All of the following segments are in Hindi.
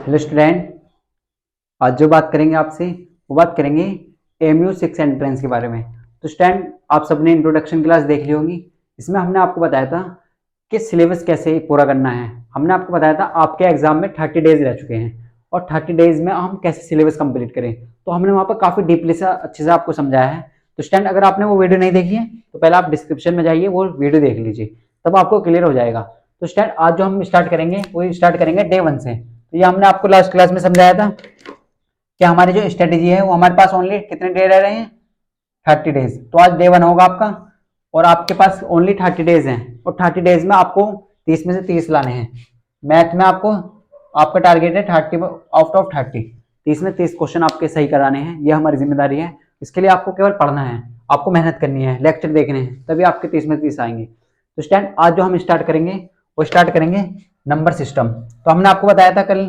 हेलो स्टूडेंट, आज जो बात करेंगे आपसे वो बात करेंगे MU6 एंट्रेंस के बारे में। तो स्टूडेंट, आप सबने इंट्रोडक्शन क्लास देख ली होगी। इसमें हमने आपको बताया था कि सिलेबस कैसे पूरा करना है। हमने आपको बताया था आपके एग्जाम में 30 डेज रह चुके हैं और 30 डेज में हम कैसे सिलेबस कंप्लीट करें। तो हमने वहाँ पर काफ़ी डीपली से अच्छे से आपको समझाया है। तो स्टूडेंट, अगर आपने वो वीडियो नहीं देखी है तो पहले आप डिस्क्रिप्शन में जाइए, वो वीडियो देख लीजिए, तब आपको क्लियर हो जाएगा। तो स्टूडेंट, आज जो हम स्टार्ट करेंगे वो स्टार्ट करेंगे डे 1 से। तो ये हमने आपको लास्ट क्लास में समझाया था कि हमारी जो स्ट्रेटेजी है वो हमारे पास ओनली कितने डे रह रहे हैं, 30 डेज। तो आज डे 1 होगा आपका और आपके पास ओनली 30 डेज हैं और 30 डेज में आपको 30 में से 30 लाने हैं। मैथ में आपको आपका टारगेट है 30 आउट ऑफ 30, 30 में 30 क्वेश्चन आपके सही कराने हैं। ये हमारी जिम्मेदारी है। इसके लिए आपको केवल पढ़ना है, आपको मेहनत करनी है, लेक्चर देखने हैं, तभी आपके 30 में 30 आएंगे। तो स्टूडेंट, आज जो हम स्टार्ट करेंगे वो स्टार्ट करेंगे नंबर सिस्टम। तो हमने आपको बताया था कल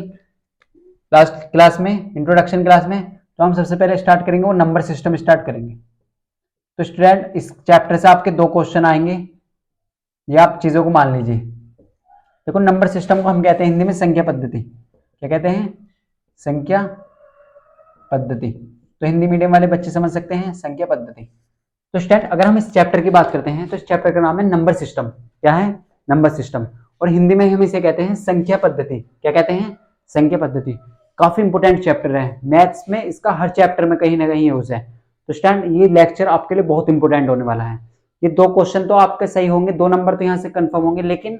लास्ट क्लास में, इंट्रोडक्शन क्लास में, तो हम सबसे पहले स्टार्ट करेंगे वो नंबर सिस्टम स्टार्ट करेंगे। तो स्टूडेंट, इस चैप्टर से आपके 2 क्वेश्चन आएंगे, ये आप चीजों को मान लीजिए। देखो, नंबर सिस्टम को हम कहते हैं हिंदी में संख्या पद्धति। क्या कहते हैं? संख्या पद्धति। तो हिंदी मीडियम वाले बच्चे समझ सकते हैं संख्या पद्धति। तो स्टूडेंट, अगर हम इस चैप्टर की बात करते हैं तो इस चैप्टर का नाम है नंबर सिस्टम। क्या है? Number system. और हिंदी में हम इसे कहते हैं संख्या पद्धति। क्या कहते हैं? संख्या पद्धति। काफी इंपोर्टेंट चैप्टर है, मैथ्स में इसका हर चैप्टर में कहीं ना कहीं यूज है। तो स्टूडेंट, ये लेक्चर आपके लिए बहुत इंपोर्टेंट होने वाला है। ये 2 क्वेश्चन तो आपके सही होंगे, 2 नंबर तो यहाँ से कंफर्म होंगे, लेकिन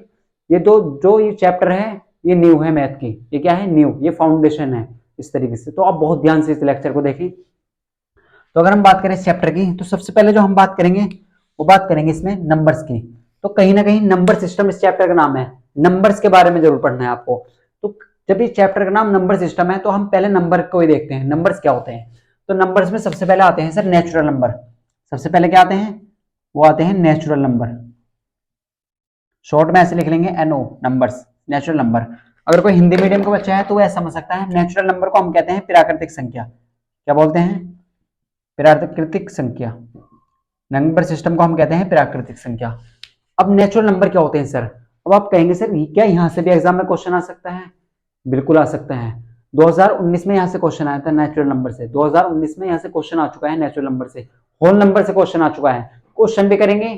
ये ये चैप्टर है ये न्यू है मैथ की। ये क्या है? न्यू, ये फाउंडेशन है इस तरीके से। तो आप बहुत ध्यान से इस लेक्चर को देखिए। तो अगर हम बात करें इस चैप्टर की, तो सबसे पहले जो हम बात करेंगे वो बात करेंगे इसमें नंबर्स की। तो कहीं ना कहीं नंबर सिस्टम इस चैप्टर का नाम है, नंबर्स के बारे में जरूर पढ़ना है आपको। तो जब इस चैप्टर का नाम नंबर सिस्टम है तो हम पहले नंबर को ही देखते हैं, नंबर्स क्या होते हैं। तो नंबर्स में सबसे पहले आते हैं सर नेचुरल नंबर। सबसे पहले क्या आते हैं? वो आते हैं नेचुरल नंबर। शॉर्ट में ऐसे लिख लेंगे NO, नंबर्स, नेचुरल नंबर। अगर कोई हिंदी मीडियम का बच्चा है तो वह समझ सकता है नेचुरल नंबर को हम कहते हैं प्राकृतिक संख्या। क्या बोलते हैं? प्राकृतिक संख्या। नंबर सिस्टम को हम कहते हैं प्राकृतिक संख्या। अब नेचुरल नंबर क्या होते हैं सर? अब आप कहेंगे सर क्या यहाँ से भी एग्जाम में क्वेश्चन आ सकता है? बिल्कुल आ सकता है। 2019 में यहाँ से क्वेश्चन आया था नेचुरल नंबर से। 2019 में यहाँ से क्वेश्चन आ चुका है नेचुरल नंबर से, होल नंबर से क्वेश्चन आ चुका है। क्वेश्चन भी करेंगे,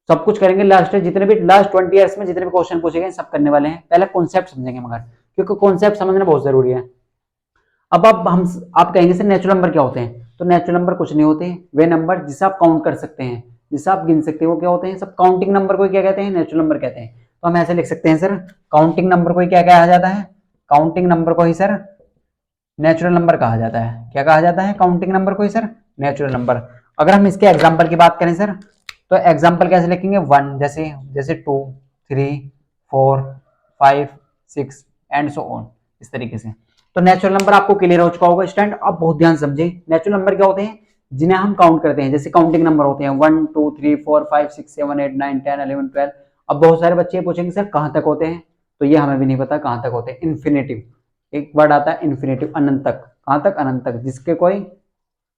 सब कुछ करेंगे। लास्ट 20 ईयर्स में जितने भी क्वेश्चन पूछे गए सब करने वाले हैं। पहले कॉन्सेप्ट समझेंगे मगर, क्योंकि कॉन्सेप्ट समझना बहुत जरूरी है। अब आप कहेंगे सर नेचुरल नंबर क्या होते हैं? तो नेचुरल नंबर कुछ नहीं होते, वे नंबर जिसे आप काउंट कर सकते हैं, जिसे आप गिन सकते हैं, वो क्या होते हैं? सब काउंटिंग नंबर को क्या कहते हैं? नेचुरल नंबर कहते हैं। तो हम ऐसे लिख सकते हैं सर, काउंटिंग नंबर को क्या कहा जाता है? काउंटिंग नंबर को ही सर नेचुरल नंबर कहा जाता है। क्या कहा जाता है? काउंटिंग नंबर को ही सर नेचुरल नंबर। अगर हम इसके एग्जाम्पल की बात करें सर, तो एग्जाम्पल कैसे लिखेंगे? 1 जैसे 2, 3, 4, 5, 6 एंड सो ऑन, इस तरीके से। तो नेचुरल नंबर आपको क्लियर हो चुका होगा। स्टूडेंट, आप बहुत ध्यान समझे, नेचुरल नंबर क्या होते हैं? जिन्हें हम काउंट करते हैं। जैसे काउंटिंग नंबर होते हैं 1, 2, 3, 4, 5, 6, 7, 8, 9, 10, 11, 12। अब बहुत सारे बच्चे पूछेंगे सर कहां तक होते हैं? तो ये हमें भी नहीं पता कहां तक होते हैं। इन्फिनेटिव, एक वर्ड आता है इन्फिनेटिव, अनंत तक। कहां तक? अनंत तक, जिसके कोई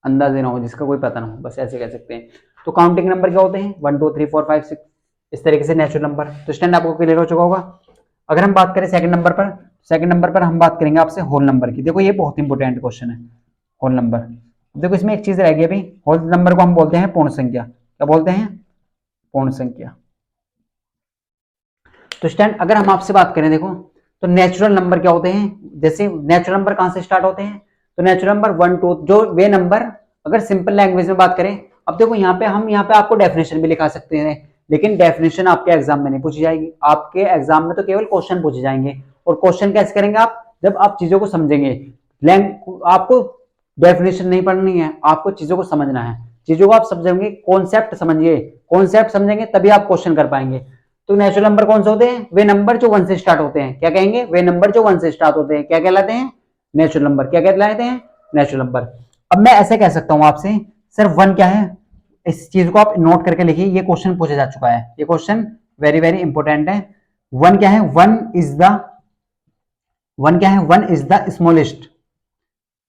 अंदाजे ना हो, जिसका कोई पता ना हो, बस ऐसे कह सकते हैं। तो काउंटिंग नंबर क्या होते हैं? 1, 2, 3, 4, 5, 6, इस तरीके से नेचुरल नंबर। तो स्टैंड आपको क्लियर हो चुका होगा। अगर हम बात करें सेकंड नंबर पर हम बात करेंगे आपसे होल नंबर की। देखो, ये बहुत इंपॉर्टेंट क्वेश्चन है, होल नंबर। देखो, इसमें एक चीज रह गई अभी, होल नंबर को हम बोलते हैं पूर्ण संख्या। क्या बोलते हैं? पूर्ण संख्या। तो स्टैंड, अगर हम आपसे बात करें, देखो, तो नेचुरल नंबर क्या होते हैं? जैसे नेचुरल नंबर कहां से स्टार्ट होते हैं? तो नेचुरल नंबर 1, 2, जो वे नंबर, अगर सिंपल लैंग्वेज में बात करें, अब देखो यहाँ पे आपको डेफिनेशन भी लिखा सकते हैं, लेकिन डेफिनेशन आपके एग्जाम में नहीं पूछी जाएगी। आपके एग्जाम में तो केवल क्वेश्चन पूछे जाएंगे। और क्वेश्चन कैसे करेंगे आप? जब आप चीजों को समझेंगे। आपको डेफिनेशन नहीं पढ़नी है, आपको चीजों को समझना है। चीजों को आप समझेंगे, कॉन्सेप्ट समझिए, कॉन्सेप्ट समझेंगे तभी आप क्वेश्चन कर पाएंगे। तो नेचुरल नंबर कौन से होते हैं? वे नंबर जो 1 से स्टार्ट होते हैं। क्या कहेंगे? वे नंबर जो 1 से स्टार्ट होते हैं। क्या कहलाते हैं? Natural number. क्या कहलाते हैं? Natural number. अब मैं ऐसे कह सकता हूं आपसे, सर 1 क्या है? इस चीज को आप नोट करके लिखिए, ये क्वेश्चन पूछा जा चुका है, ये क्वेश्चन वेरी वेरी इंपॉर्टेंट है। 1 क्या है? 1 इज द स्मॉलेस्ट।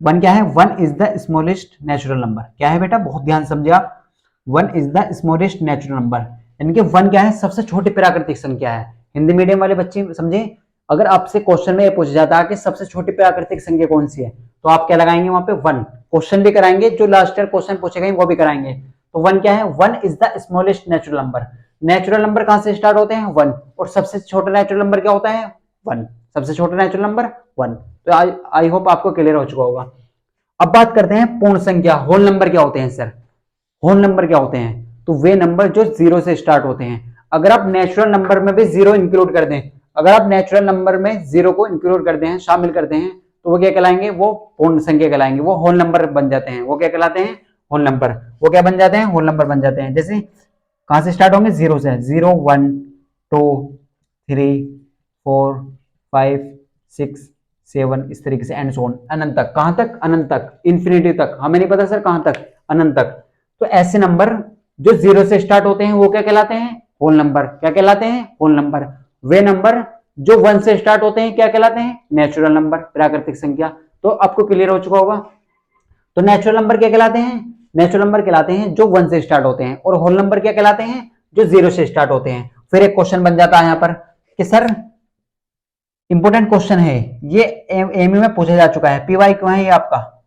1 क्या है? 1 is the smallest natural number. क्या है बेटा? बहुत ध्यान समझे आप। 1 is the smallest natural number, यानी कि 1 क्या है? सबसे छोटी प्राकृतिक संख्या है। हिंदी मीडियम वाले बच्चे समझे, अगर आपसे क्वेश्चन में ये पूछा जाता है कि सबसे छोटी प्राकृतिक संख्या कौन सी है, तो आप क्या लगाएंगे वहां पे 1। क्वेश्चन भी कराएंगे, जो लास्ट ईयर क्वेश्चन पूछे गए वो भी कराएंगे। तो 1 क्या है, 1 is the smallest natural number. Natural number कहां से स्टार्ट होते हैं, 1, और सबसे छोटा नेचुरल नंबर क्या होता है, 1। सबसे छोटा नेचुरल नंबर 1। तो आई होप आपको क्लियर हो चुका होगा। अब बात करते हैं पूर्ण संख्या, होल नंबर क्या होते हैं सर। होल नंबर क्या होते हैं, तो वे नंबर जो 0 से स्टार्ट होते हैं। अगर आप नेचुरल नंबर में भी 0 इंक्लूड कर दें, अगर आप नेचुरल नंबर में 0 को इंक्लूड करते हैं, शामिल करते हैं, तो वो क्या कहलाएंगे, वो पूर्ण संख्या कहलाएंगे, वो होल नंबर बन जाते हैं। वो क्या कहलाते हैं, होल नंबर। वो क्या बन जाते हैं, होल नंबर बन जाते हैं। जैसे कहां से स्टार्ट होंगे, 0 से, 0 1 2 3 4 5 6 7, इस तरीके से एंड सो ऑन, अनंत तक। कहां तक, अनंत तक, इन्फिनिटी तक। हमें नहीं पता सर कहां तक, अनंत तक। तो ऐसे नंबर जो 0 से स्टार्ट होते हैं वो क्या कहलाते हैं, होल नंबर। क्या कहलाते हैं, होल नंबर। वे नंबर जो 1 से स्टार्ट होते हैं क्या कहलाते हैं, नेचुरल नंबर, प्राकृतिक संख्या। तो आपको क्लियर हो चुका होगा। तो नेचुरल नंबर क्या कहलाते हैं, नेचुरल नंबर कहलाते हैं जो 1 से स्टार्ट होते हैं, और होल नंबर क्या कहलाते हैं, जो 0 से स्टार्ट होते हैं। फिर एक क्वेश्चन बन जाता है यहां पर कि सर इंपॉर्टेंट क्वेश्चन है ये, एमयू में पूछा जा चुका है, पीवाई क्यों है ये आपका,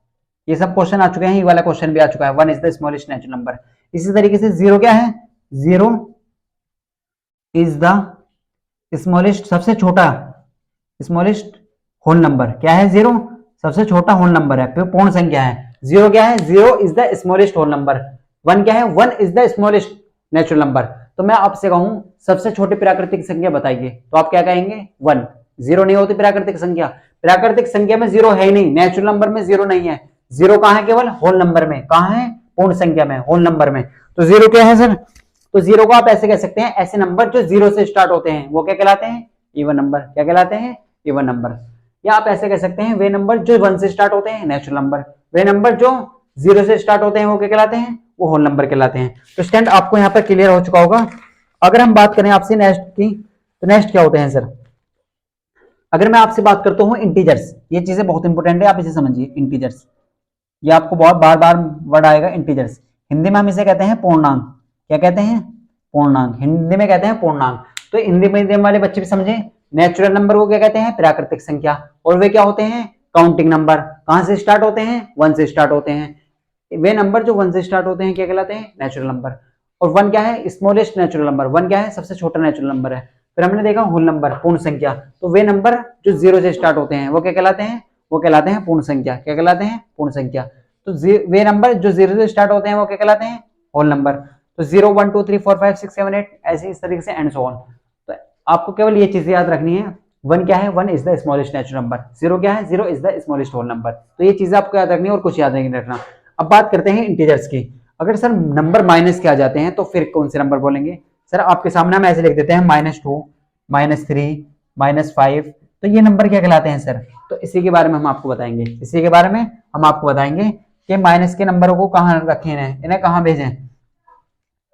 ये सब क्वेश्चन आ चुके हैं, ये वाला क्वेश्चन भी आ चुका है, 1 is the smallest natural number. इसी तरीके से 0 क्या है, 0 इज द स्मॉलेस्ट, सबसे छोटा, स्मॉलेस्ट होल नंबर। क्या है, 0 सबसे छोटा होल नंबर है। फिर पूर्ण संख्या है, 0 क्या है, 0 is the smallest whole number. 1 क्या है, 1 is the smallest natural number. तो मैं आपसे कहूं सबसे छोटी प्राकृतिक संख्या बताइए, तो आप क्या कहेंगे, 1। 0 नहीं होती प्राकृतिक संख्या, प्राकृतिक संख्या में 0 है ही नहीं, नेचुरल नंबर में 0 नहीं है। 0 कहां है, केवल होल नंबर में। कहां है, पूर्ण संख्या में, होल नंबर में। तो 0 क्या है सर, तो 0 को आप ऐसे कह सकते हैं, ऐसे नंबर जो 0 से स्टार्ट होते हैं वो क्या कहलाते हैं, इवन नंबर। क्या कहलाते हैं, इवन नंबर। या आप ऐसे कह सकते हैं, वे नंबर जो 1 से स्टार्ट होते हैं, नेचुरल नंबर। वे नंबर जो 0 से स्टार्ट होते हैं वो क्या कहलाते हैं, वो होल नंबर कहलाते हैं। तो स्टूडेंट आपको यहाँ पर क्लियर हो चुका होगा। अगर हम बात करें आपसे नेक्स्ट की, तो नेक्स्ट क्या होते हैं सर। अगर मैं आपसे बात करता हूँ इंटीजर्स, ये चीजें बहुत इंपॉर्टेंट है, आप इसे समझिए। इंटीजर्स, ये आपको बहुत बार बार वर्ड आएगा, इंटीजर्स। हिंदी में हम इसे कहते हैं पूर्णांक। क्या कहते हैं, पूर्णांक, हिंदी में कहते हैं पूर्णांक। तो हिंदी मीडियम वाले बच्चे भी समझे, नेचुरल नंबर को क्या कहते हैं, प्राकृतिक संख्या। और वे क्या होते हैं, काउंटिंग नंबर। कहां से स्टार्ट होते हैं, 1 से स्टार्ट होते हैं। वे नंबर जो 1 से स्टार्ट होते हैं क्या कहलाते हैं, नेचुरल नंबर। और 1 क्या है, स्मॉलेस्ट नेचुरल नंबर। 1 क्या है, सबसे छोटा नेचुरल नंबर है। फिर हमने देखा होल नंबर, पूर्ण संख्या। तो वे नंबर जो 0 से स्टार्ट होते हैं वो क्या कहलाते हैं, वो कहलाते हैं पूर्ण संख्या। क्या कहलाते हैं, पूर्ण संख्या। तो वे नंबर जो 0 से स्टार्ट होते हैं वो क्या कहलाते हैं, होल नंबर। तो 0 1 2 3 4 5 6 7 8 ऐसे इस तरीके से एंड सो ऑन। तो आपको केवल ये चीजें याद रखनी है। 1 क्या है, 1 is the smallest natural number. 0 क्या है, 0 is the smallest whole number. तो ये चीजें आपको याद रखनी है और कुछ याद नहीं रखना। अब बात करते हैं इंटीजर्स की। अगर सर नंबर माइनस के आ जाते हैं तो फिर कौन से नंबर बोलेंगे सर। आपके सामने हम ऐसे लिख देते हैं, -2 -3 -5। तो ये नंबर क्या कहलाते हैं सर। तो इसी के बारे में हम आपको बताएंगे, इसी के बारे में हम आपको बताएंगे कि माइनस के नंबरों को कहां रखें, इन्हें कहां भेजें।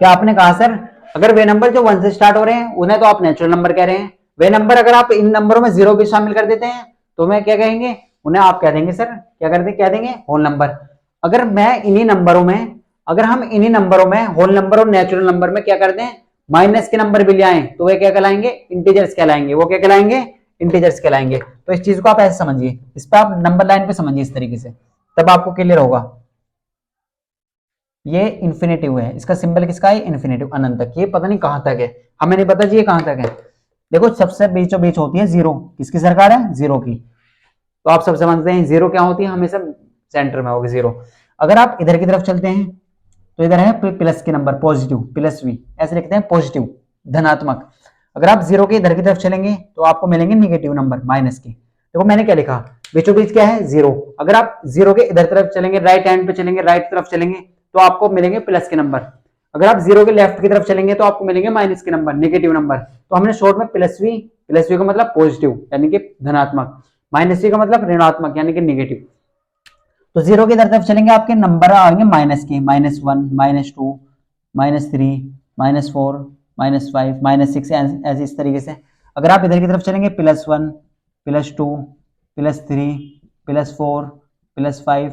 क्या आपने कहा सर, अगर वे नंबर जो 1 से स्टार्ट हो रहे हैं उन्हें तो आप नेचुरल नंबर कह रहे हैं। वे नंबर अगर आप इन नंबरों में 0 भी शामिल कर देते हैं तो मैं क्या कहेंगे, उन्हें आप कह देंगे सर, क्या करते कह देंगे, होल नंबर। अगर मैं इन्हीं नंबरों में, अगर हम इन्हीं नंबरों में होल नंबर और नेचुरल नंबर में क्या करते हैं, माइनस के नंबर भी ले आए तो वे क्या कहलाएंगे, इंटीजर्स कहलाएंगे। वो क्या कहलाएंगे, इंटीजर्स कहलाएंगे। तो इस चीज को आप ऐसे समझिए, इस पर आप नंबर लाइन पे समझिए इस तरीके से, तब आपको क्लियर होगा। ये इन्फिनेटिव है, इसका सिंबल किसका है, इन्फिनेटिव, अनंत तक। ये पता नहीं कहां तक है, हमें नहीं पता जी ये कहां तक है। देखो सबसे बीचों बीच होती है 0, किसकी सरकार है, 0 की। तो आप सब समझते हैं 0 क्या होती है, हमेशा सेंटर में होगी 0। अगर आप इधर की तरफ चलते हैं तो इधर है प्लस के नंबर, पॉजिटिव, प्लस v, ऐसे लिखते हैं, पॉजिटिव, धनात्मक। अगर आप 0 के इधर की तरफ चलेंगे तो आपको मिलेंगे निगेटिव नंबर, माइनस के। देखो मैंने क्या लिखा, बीचों बीच क्या है, 0। अगर आप 0 के इधर तरफ चलेंगे, राइट हैंड पे चलेंगे, राइट तरफ चलेंगे तो आपको मिलेंगे प्लस के नंबर। अगर आप 0 के लेफ्ट की तरफ चलेंगे तो आपको मिलेंगे माइनस के नंबर, नेगेटिव नंबर। तो हमने शॉर्ट में प्लस वी का मतलब पॉजिटिव यानी कि धनात्मक, माइनस वी का मतलब ऋणात्मक यानी कि नेगेटिव। तो 0 की तरफ चलेंगे आपके नंबर आएंगे माइनस के, -1 -2 -3 -4 -5 -6 ऐसे इस तरीके से। अगर आप इधर की तरफ चलेंगे +1 +2 +3 +4 +5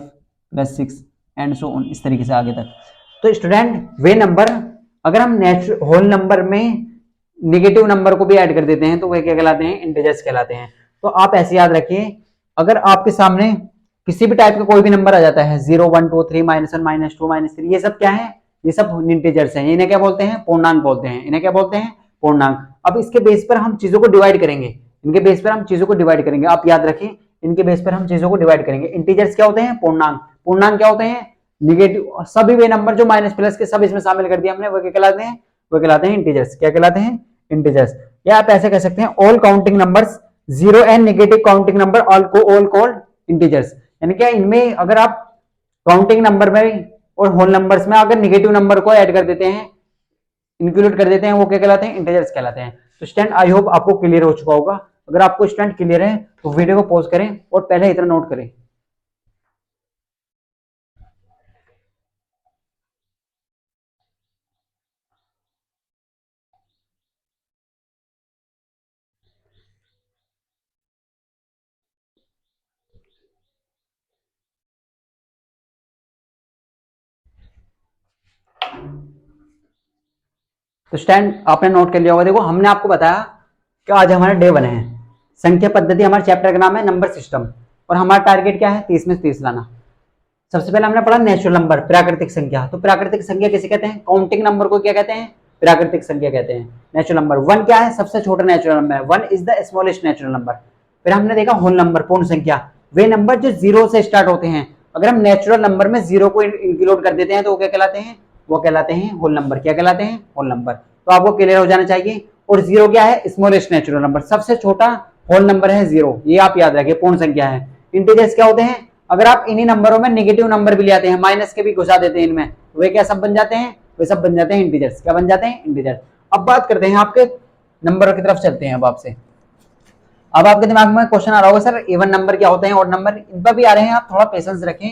+6 एंड सो ऑन, इस तरीके से आगे तक। तो स्टूडेंट वे नंबर अगर हम होल नंबर में नेगेटिव नंबर को भी ऐड कर देते हैं तो वे क्या कहलाते हैं, इंटीजर्स कहलाते हैं। तो आप ऐसे याद रखिए, अगर आपके सामने किसी भी टाइप का कोई भी नंबर आ जाता है, 0 1 2 3 -1 -2 -3, ये सब क्या है, ये सब इंटीजर्स हैं। इन्हें क्या बोलते हैं, पूर्णांक बोलते हैं। इन्हें क्या बोलते हैं, पूर्णांक। अब इसके बेस पर हम चीजों को डिवाइड करेंगे, इनके बेस पर हम चीजों को डिवाइड करेंगे। आप याद रखिए, इनके बेस पर हम चीजों को डिवाइड करेंगे। इंटीजर्स क्या होते हैं, पूर्णांक। पूर्णांक क्या होते हैं, निगेटिव। सभी वे नंबर जो माइनस प्लस के सब इसमें शामिल कर दिया हमने, वो क्या कहलाते हैं, वो कहलाते हैं इंटीजर्स। क्या कहलाते हैं, इंटीजर्स। या आप ऐसे कह सकते हैं, all counting numbers, zero and negative counting number all called integers. यानी क्या, इनमें अगर आप काउंटिंग नंबर में और होल नंबर्स में अगर नेगेटिव नंबर को ऐड कर देते हैं, इंक्लूड कर देते हैं, वो क्या कहलाते हैं, इंटीजर्स कहलाते हैं। तो स्टूडेंट आई होप आपको क्लियर हो चुका होगा। अगर आपको स्टूडेंट क्लियर है तो वीडियो को पॉज करें और पहले इतना नोट करें। तो स्टैंड आपने नोट कर लिया होगा। देखो, हमने आपको बताया कि आज हमारा डे 1 है। संख्या पद्धति हमारे चैप्टर का नाम है नंबर सिस्टम, और हमारा टारगेट क्या है, 30 में से 30 लाना। सबसे पहले हमने पढ़ा नेचुरल नंबर, प्राकृतिक संख्या। तो प्राकृतिक संख्या किसे कहते हैं, काउंटिंग नंबर को क्या कहते हैं, प्राकृतिक संख्या कहते हैं। नेचुरल नंबर 1 क्या है, सबसे छोटा नेचुरल नंबर है, 1 is the smallest natural number. फिर हमने देखा होल नंबर, पूर्ण संख्या, वे नंबर जो 0 से स्टार्ट होते हैं। अगर हम नेचुरल नंबर में 0 को इंक्लूड कर देते हैं तो वो क्या कहलाते हैं, वो कहलाते हैं होल नंबर। क्या कहलाते हैं, होल नंबर। तो आपको क्लियर हो जाना चाहिए। और 0 क्या है, स्मॉलेस्ट नेचुरल नंबर, सबसे छोटा होल नंबर है 0, ये आप याद रखिए, पूर्ण संख्या है। इंटीजर्स क्या होते हैं, अगर आप इन्हीं नंबरों में नेगेटिव नंबर भी ले आते हैं, माइनस के भी घुसा देते हैं इनमें, वे क्या सब बन जाते हैं, वे सब बन जाते हैं इंटीजर्स। क्या बन जाते हैं, इंटीजर्स। अब बात करते हैं आपके नंबरों की तरफ चलते हैं। अब आपसे, अब आपके दिमाग में क्वेश्चन आ रहा होगा, सर इवन नंबर क्या होते हैं, और नंबर, इन पर भी आ रहे हैं। आप थोड़ा पेशेंस रखें,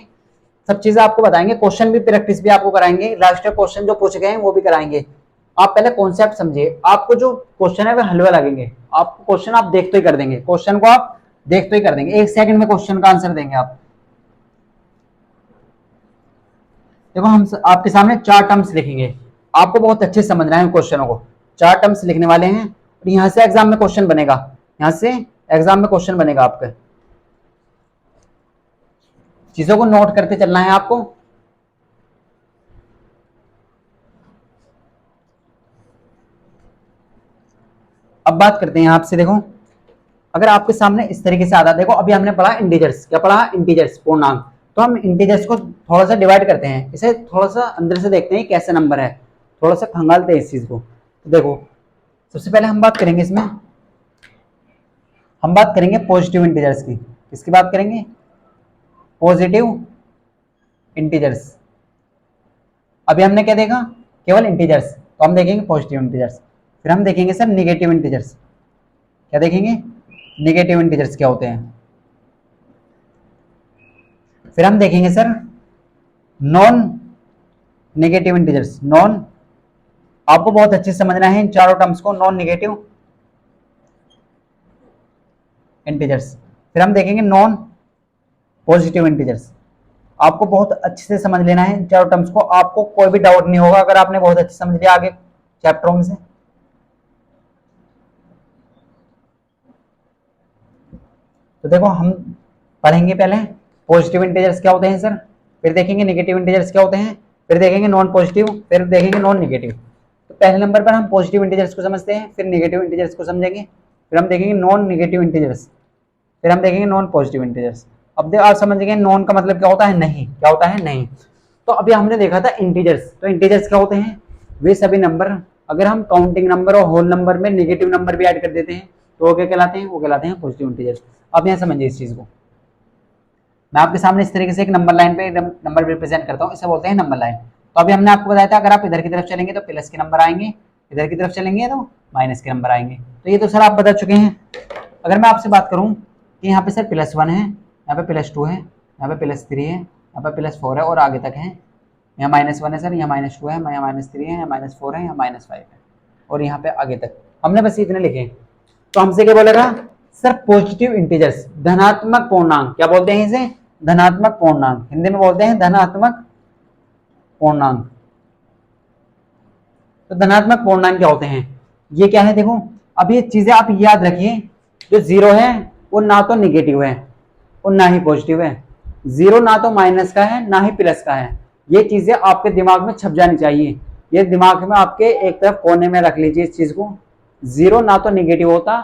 सब चीजें आपको बताएंगे, क्वेश्चन भी प्रैक्टिस भी आपको कराएंगे, लास्ट क्वेश्चन जो पूछे गए हैं वो भी कराएंगे। आप पहले कॉन्सेप्ट समझिए, आपको जो क्वेश्चन है वो हलवा लगेंगे। आपको क्वेश्चन आप देखते ही कर देंगे, क्वेश्चन को आप देखते ही कर देंगे, 1 सेकंड में क्वेश्चन का आंसर देंगे आप। देखो, हम आपके सामने 4 टर्म्स लिखेंगे, आपको बहुत अच्छे से समझना है क्वेश्चनों को। 4 टर्म्स लिखने वाले हैं और यहां से एग्जाम में क्वेश्चन बनेगा, यहां से एग्जाम में क्वेश्चन बनेगा आपका। चीजों को नोट करते चलना है आपको। अब बात करते हैं आपसे। देखो, अगर आपके सामने इस तरीके से आता है, देखो अभी हमने पढ़ा इंटीजर्स, क्या पढ़ा, इंटीजर्स, पूर्णांक। तो हम इंटीजर्स को थोड़ा सा डिवाइड करते हैं, इसे थोड़ा सा अंदर से देखते हैं कैसे नंबर है, थोड़ा सा खंगालते हैं इस चीज को। तो देखो, सबसे पहले हम बात करेंगे इसमें, हम बात करेंगे पॉजिटिव इंटीजर्स की। किसकी बात करेंगे, पॉजिटिव इंटीजर्स। अभी हमने क्या देखा, केवल इंटीजर्स, तो हम देखेंगे पॉजिटिव इंटीजर्स। फिर हम देखेंगे सर निगेटिव इंटीजर्स। क्या देखेंगे, निगेटिव इंटीजर्स क्या होते हैं। फिर हम देखेंगे sir non negative integers. Non, आपको बहुत अच्छे से समझना है इन चारों टर्म्स को, नॉन नेगेटिव इंटीजर्स। फिर हम देखेंगे नॉन पॉजिटिव इंटीजर्स। आपको बहुत अच्छे से समझ लेना है इन चारों टर्म्स को, आपको कोई भी डाउट नहीं होगा अगर आपने बहुत अच्छे से समझ लिया आगे चैप्टरों में से। तो देखो, हम पढ़ेंगे पहले पॉजिटिव इंटीजर्स क्या होते हैं सर, फिर देखेंगे नेगेटिव इंटीजर्स क्या होते हैं, फिर देखेंगे नॉन पॉजिटिव, फिर देखेंगे नॉन नेगेटिव। तो पहले नंबर पर हम पॉजिटिव इंटीजर्स को समझते हैं, फिर नेगेटिव इंटीजर्स को समझेंगे, फिर हम देखेंगे नॉन नेगेटिव इंटीजर्स, फिर हम देखेंगे नॉन पॉजिटिव इंटीजर्स। अब देखो, आप समझ गए नॉन का मतलब क्या होता है, नहीं। क्या होता है, नहीं। तो अभी हमने देखा था इंटीजर्स। तो इंटीजर्स क्या होते हैं, वे सभी नंबर, अगर हम काउंटिंग नंबर और होल नंबर में नेगेटिव नंबर भी ऐड कर देते हैं तो वो क्या कहलाते हैं, वो कहलाते हैं पॉजिटिव इंटीजर्स। अब यहाँ समझिए इस चीज को, मैं आपके सामने इस तरीके से एक नंबर लाइन पे नंबर रिप्रेजेंट करता हूँ, इसे बोलते हैं नंबर लाइन। तो अभी हमने आपको बताया था, अगर आप इधर की तरफ चलेंगे तो प्लस के नंबर आएंगे, इधर की तरफ चलेंगे तो माइनस के नंबर आएंगे। तो ये तो सर आप बता चुके हैं। अगर मैं आपसे बात करूँ कि यहाँ पे सर +1 है, यहाँ पे +2 है, यहाँ पे +3 है, यहाँ पे +4 है और आगे तक है, यहाँ -1 है सर, यहाँ -2 है, यहाँ -3 है, यहाँ -4 है, यहाँ -5 है और यहाँ पे आगे तक। हमने बस इतने लिखे। तो हमसे क्या बोलेगा सर, पॉजिटिव इंटीजर्स, धनात्मक पूर्णांक। क्या बोलते हैं इसे, धनात्मक पूर्णांक, हिंदी में बोलते हैं धनात्मक पूर्णांक। तो धनात्मक पूर्णांक क्या होते हैं, ये क्या है देखो, अब ये चीजें आप याद रखिए, जो जीरो है वो ना तो निगेटिव है और ना ही पॉजिटिव है, जीरो ना तो माइनस का है ना ही प्लस का है। ये चीजें आपके दिमाग में छप जानी चाहिए, ये दिमाग में आपके एक तरफ कोने में रख लीजिए इस चीज को। जीरो ना तो निगेटिव होता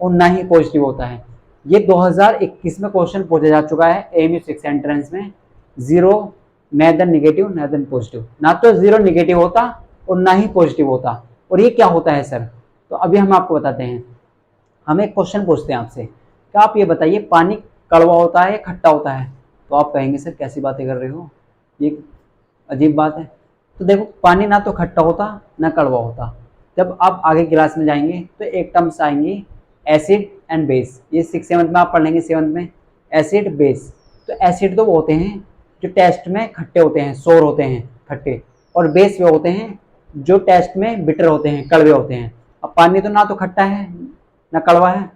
और ना ही पॉजिटिव होता है। ये 2021 में क्वेश्चन पूछा जा चुका है AMU 6 एंट्रेंस में। Zero neither negative neither positive, ना तो जीरो निगेटिव होता और ना ही पॉजिटिव होता। और ये क्या होता है सर, तो अभी हम आपको बताते हैं। हम एक क्वेश्चन पूछते हैं आपसे, क्या आप ये बताइए पानी कड़वा होता है या खट्टा होता है? तो आप कहेंगे सर कैसी बातें कर रहे हो, ये अजीब बात है। तो देखो, पानी ना तो खट्टा होता ना कड़वा होता। जब आप आगे क्लास में जाएंगे तो एक टर्म्स आएंगी एसिड एंड बेस, ये 6-7 में आप पढ़ लेंगे, 7 में एसिड बेस। तो एसिड तो वो होते हैं जो टेस्ट में खट्टे होते हैं, सोर होते हैं खट्टे, और बेस वे होते हैं जो टेस्ट में बिटर होते हैं, कड़वे होते हैं। अब पानी तो ना तो खट्टा है ना कड़वा है,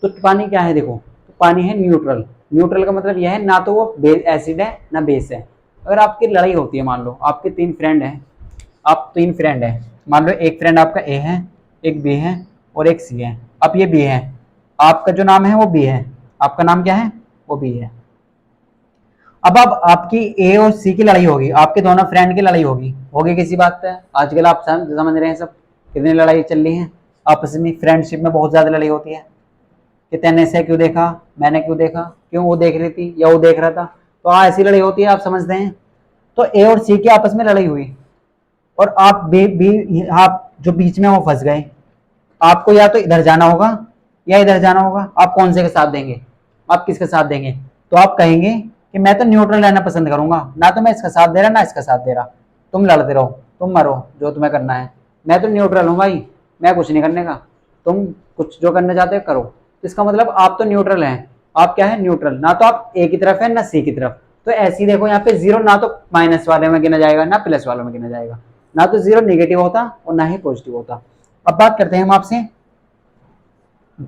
तो पानी क्या है देखो, तो पानी है न्यूट्रल। न्यूट्रल का मतलब यह है ना तो वो एसिड है ना बेस है। अगर आपकी लड़ाई होती है, मान लो आपके 3 फ्रेंड हैं, आप 3 फ्रेंड हैं, मान लो एक फ्रेंड आपका ए है, एक बी है और एक सी है। अब ये बी है, आपका जो नाम है वो बी है, आपका नाम क्या है, वो बी है। अब आपकी ए और सी की लड़ाई होगी, आपके दोनों फ्रेंड की लड़ाई होगी, होगी किसी बात पे। आजकल आप समझ रहे हैं सब कितनी लड़ाई चल रही है आपस में, फ्रेंडशिप में बहुत ज्यादा लड़ाई होती है कि तेने से क्यों देखा, मैंने क्यों देखा, क्यों वो देख रही थी या वो देख रहा था। तो हाँ, ऐसी लड़ाई होती है, आप समझते हैं। तो ए और सी की आपस में लड़ाई हुई और आप जो बीच में वो फंस गए। आपको या तो इधर जाना होगा या इधर जाना होगा, आप कौन से के साथ देंगे, आप किसके साथ देंगे? तो आप कहेंगे कि मैं तो न्यूट्रल रहना पसंद करूंगा, ना तो मैं इसका साथ दे रहा ना इसका साथ दे रहा, तुम लड़ते रहो, तुम मरो, जो तुम्हें करना है, मैं तो न्यूट्रल हूँ भाई, मैं कुछ नहीं करने का, तुम कुछ जो करना चाहते हो करो। तो इसका मतलब आप तो न्यूट्रल हैं, आप क्या है, न्यूट्रल, ना तो आप ए की तरफ है ना सी की तरफ। तो ऐसी देखो यहाँ पे जीरो ना तो माइनस वाले में गिना जाएगा ना प्लस वाले में गिना जाएगा, ना तो जीरो निगेटिव होता और ना ही पॉजिटिव होता। अब बात करते हैं हम आपसे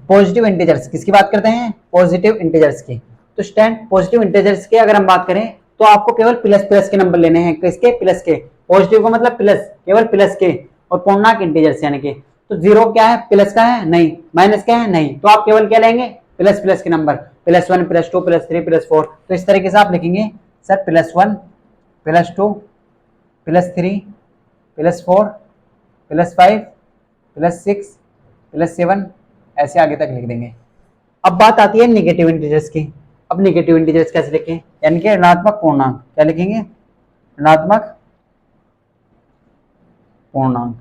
पॉजिटिव इंटीजर्स, किसकी बात करते हैं, पॉजिटिव इंटीजर्स की। तो स्टैंड पॉजिटिव इंटीजर्स के अगर हम बात करें तो आपको केवल प्लस प्लस के नंबर लेने हैं, किसके, प्लस के। पॉजिटिव का मतलब प्लस, केवल प्लस के, और पूर्णांक इंटीजर्स यानी कि, तो जीरो क्या है, प्लस का है नहीं, माइनस का है नहीं, तो आप केवल क्या लेंगे, प्लस प्लस के नंबर, +1 +2 +3 +4। तो इस तरीके से आप लिखेंगे सर +1 +2 +3 +4 +5 +6 +7, ऐसे आगे तक लिख देंगे। अब बात आती है नेगेटिव इंटीजर्स की। अब नेगेटिव इंटीजर्स कैसे लिखें, यानी कि ऋणात्मक पूर्णांक, क्या लिखेंगे, ऋणात्मक पूर्णांक।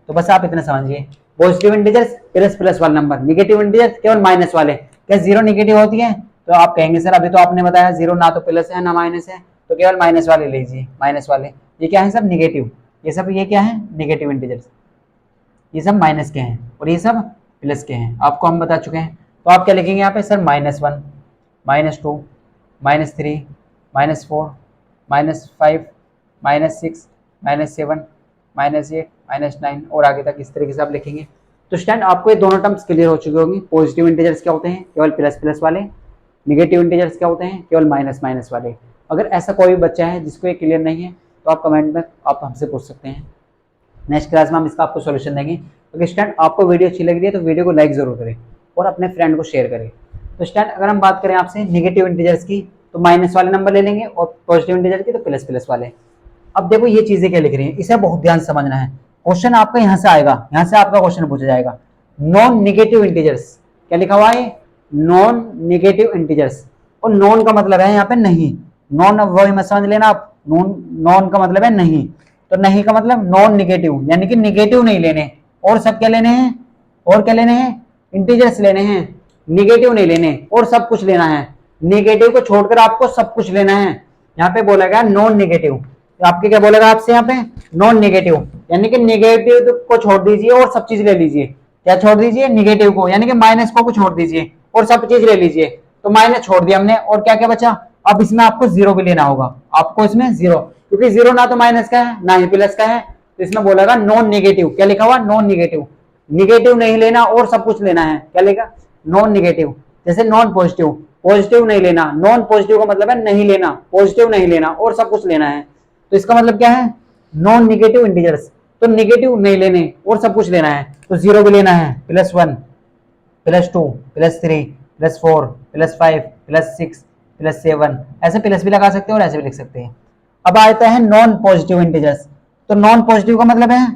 तो बस आप इतना समझिए, पॉजिटिव इंटीजर्स प्लस प्लस वाले नंबर, नेगेटिव इंटीजर्स केवल माइनस वाले। क्या जीरो नेगेटिव होती है? तो आप कहेंगे सर अभी तो आपने बताया जीरो ना तो प्लस है ना माइनस है, तो केवल माइनस वाले लीजिए, माइनस वाले। ये क्या है सब, निगेटिव, ये सब ये क्या है, नेगेटिव इंटीजर्स, ये सब माइनस के हैं और ये सब प्लस के हैं, आपको हम बता चुके हैं। तो आप क्या लिखेंगे यहाँ पे सर, -1 -2 -3 -4 -5 -6 -7 -8 -9 और आगे तक इस तरीके से आप लिखेंगे। तो स्टैंड आपको ये दोनों टर्म्स क्लियर हो चुके होंगे। पॉजिटिव इंटीजर्स क्या होते हैं, केवल प्लस प्लस वाले, निगेटिव इंटीजर्स क्या होते हैं, केवल माइनस माइनस वाले। अगर ऐसा कोई भी बच्चा है जिसको ये क्लियर नहीं है तो आप कमेंट में आप हमसे पूछ सकते हैं, नेक्स्ट क्लास में हम इसका आपको सॉल्यूशन देंगे। तो स्टैंड आपको वीडियो अच्छी लग रही है तो वीडियो को लाइक जरूर करें और अपने फ्रेंड को शेयर करें। तो स्टैंड अगर हम बात करें आपसे नेगेटिव इंटीजर्स की तो माइनस वाले नंबर ले लेंगे और पॉजिटिव इंटीजर की तो प्लस प्लस वाले। अब देखो ये चीजें क्या लिख रही है, इसे बहुत ध्यान से समझना है। क्वेश्चन आपका यहाँ से आएगा, यहाँ से आपका क्वेश्चन पूछा जाएगा। नॉन नेगेटिव इंटीजर्स, क्या लिखा हुआ है, नॉन नेगेटिव इंटीजर्स, और नॉन का मतलब है यहाँ पे नहीं, नॉन वही मत समझ लेना आप, नॉन का मतलब है नहीं, तो नहीं का मतलब नॉन नेगेटिव, यानी कि नेगेटिव नहीं लेने, और सब क्या लेने हैं, और क्या लेने हैं, इंटीजर्स लेने हैं, नेगेटिव नहीं लेने और सब कुछ लेना है। नेगेटिव को छोड़कर आपको सब कुछ लेना है। यहाँ पे बोला गया नॉन नेगेटिव, आपके क्या बोलेगा आपसे यहाँ पे, नॉन नेगेटिव, यानी कि नेगेटिव को छोड़ दीजिए और सब चीज ले लीजिए। क्या छोड़ दीजिए, नेगेटिव को, यानी कि माइनस को छोड़ दीजिए और सब चीज ले लीजिए। तो माइनस छोड़ दिया हमने और क्या क्या बचा, अब इसमें आपको जीरो भी लेना होगा, आपको इसमें जीरो, क्योंकि जीरो ना तो माइनस का है ना ही प्लस का है, तो इसमें बोलेगा नॉन नेगेटिव। क्या लिखा हुआ, नॉन नेगेटिव, निगेटिव नहीं लेना और सब कुछ लेना है, क्या लेगा, नॉन नेगेटिव। जैसे नॉन पॉजिटिव, पॉजिटिव नहीं लेना, नॉन पॉजिटिव का मतलब है नहीं लेना, पॉजिटिव नहीं लेना और सब कुछ लेना है। तो इसका मतलब क्या है, नॉन नेगेटिव इंटीजर्स। तो नेगेटिव नहीं लेने और सब कुछ लेना है, तो 0 भी लेना है, +1 +2 +3 +4 +5 +6 +7, ऐसे प्लस भी लगा सकते हैं और ऐसे भी लिख सकते हैं। अब आता है नॉन पॉजिटिव इंटीजर्स। तो नॉन पॉजिटिव का मतलब है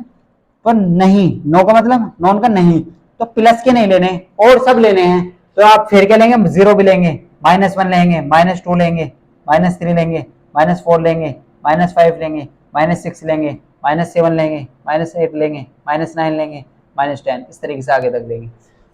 तो नहीं, नो का मतलब नॉन का नहीं, तो प्लस के नहीं लेने और सब लेने हैं। तो आप फिर क्या लेंगे, 0 भी लेंगे, -1 लेंगे, -2 लेंगे, -3 लेंगे, -4 लेंगे, -5 लेंगे, -6 लेंगे, -7 लेंगे, -8 लेंगे, -9 लेंगे, -10, इस तरीके से आगे तक लेंगे।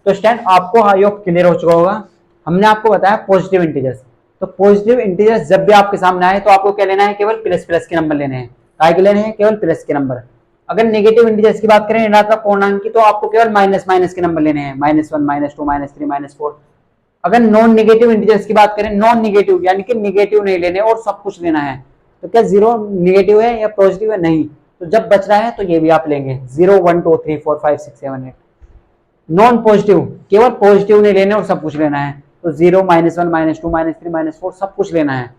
तो स्टैंड आपको आई होप क्लियर हो चुका होगा। हमने आपको बताया पॉजिटिव इंटीजर्स। तो पॉजिटिव इंटीजर्स जब भी आपके सामने आए तो आपको क्या लेना है, केवल प्लस प्लस के नंबर लेने हैं। काय के लेने हैं, केवल प्लस के नंबर। अगर नेगेटिव इंटीजर्स की बात करें, ऋणात्मक पूर्णांक की, तो आपको केवल माइनस माइनस के नंबर लेने हैं, -1 -2 -3 -4। अगर नॉन नेगेटिव इंटीजर्स की बात करें, नॉन नेगेटिव यानी कि नेगेटिव नहीं लेने और सब कुछ लेना है, तो क्या 0 नेगेटिव है या पॉजिटिव है, नहीं, तो जब बच रहा है तो ये भी आप लेंगे, 0 1 2 3 4 5 6 7 8। नॉन पॉजिटिव केवल पॉजिटिव नहीं लेने और सब कुछ लेना है, तो 0 -1 -2 -3 -4 सब कुछ लेना है,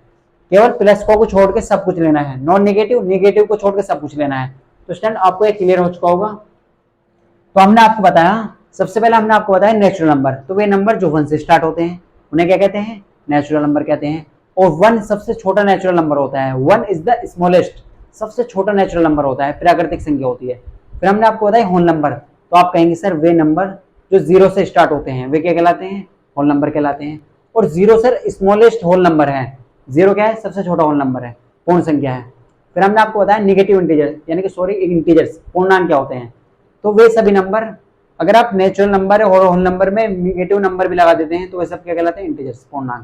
केवल प्लस को छोड़ के सब कुछ लेना है। नॉन नेगेटिव नेगेटिव को छोड़ के सब कुछ लेना है। तो स्टूडेंट आपको ये क्लियर हो चुका होगा। तो हमने आपको बताया, सबसे पहले हमने आपको बताया नेचुरल नंबर। तो वे नंबर जो 1 से स्टार्ट होते हैं उन्हें क्या कहते हैं, नेचुरल नंबर कहते हैं। और 1 सबसे छोटा नेचुरल नंबर होता है, 1 इज द स्मॉलेस्ट, सबसे छोटा नेचुरल नंबर होता है, प्राकृतिक संख्या होती है। फिर हमने आपको बताया होल नंबर। तो आप कहेंगे सर वे नंबर जो 0 से स्टार्ट होते हैं वे क्या कहलाते हैं, होल नंबर कहलाते हैं। और 0 सर स्मॉलेस्ट होल नंबर है, 0 क्या है, सबसे छोटा होल नंबर है, पूर्ण संख्या है। फिर हमने आपको बताया नेगेटिव इंटीजर यानी कि सॉरी इंटीजर्स पूर्णांक क्या होते हैं, तो वे सभी नंबर, अगर आप नेचुरल नंबर और होल नंबर में नेगेटिव नंबर भी लगा देते हैं तो वे सब क्या कहलाते हैं, इंटीजर्स पूर्णांक,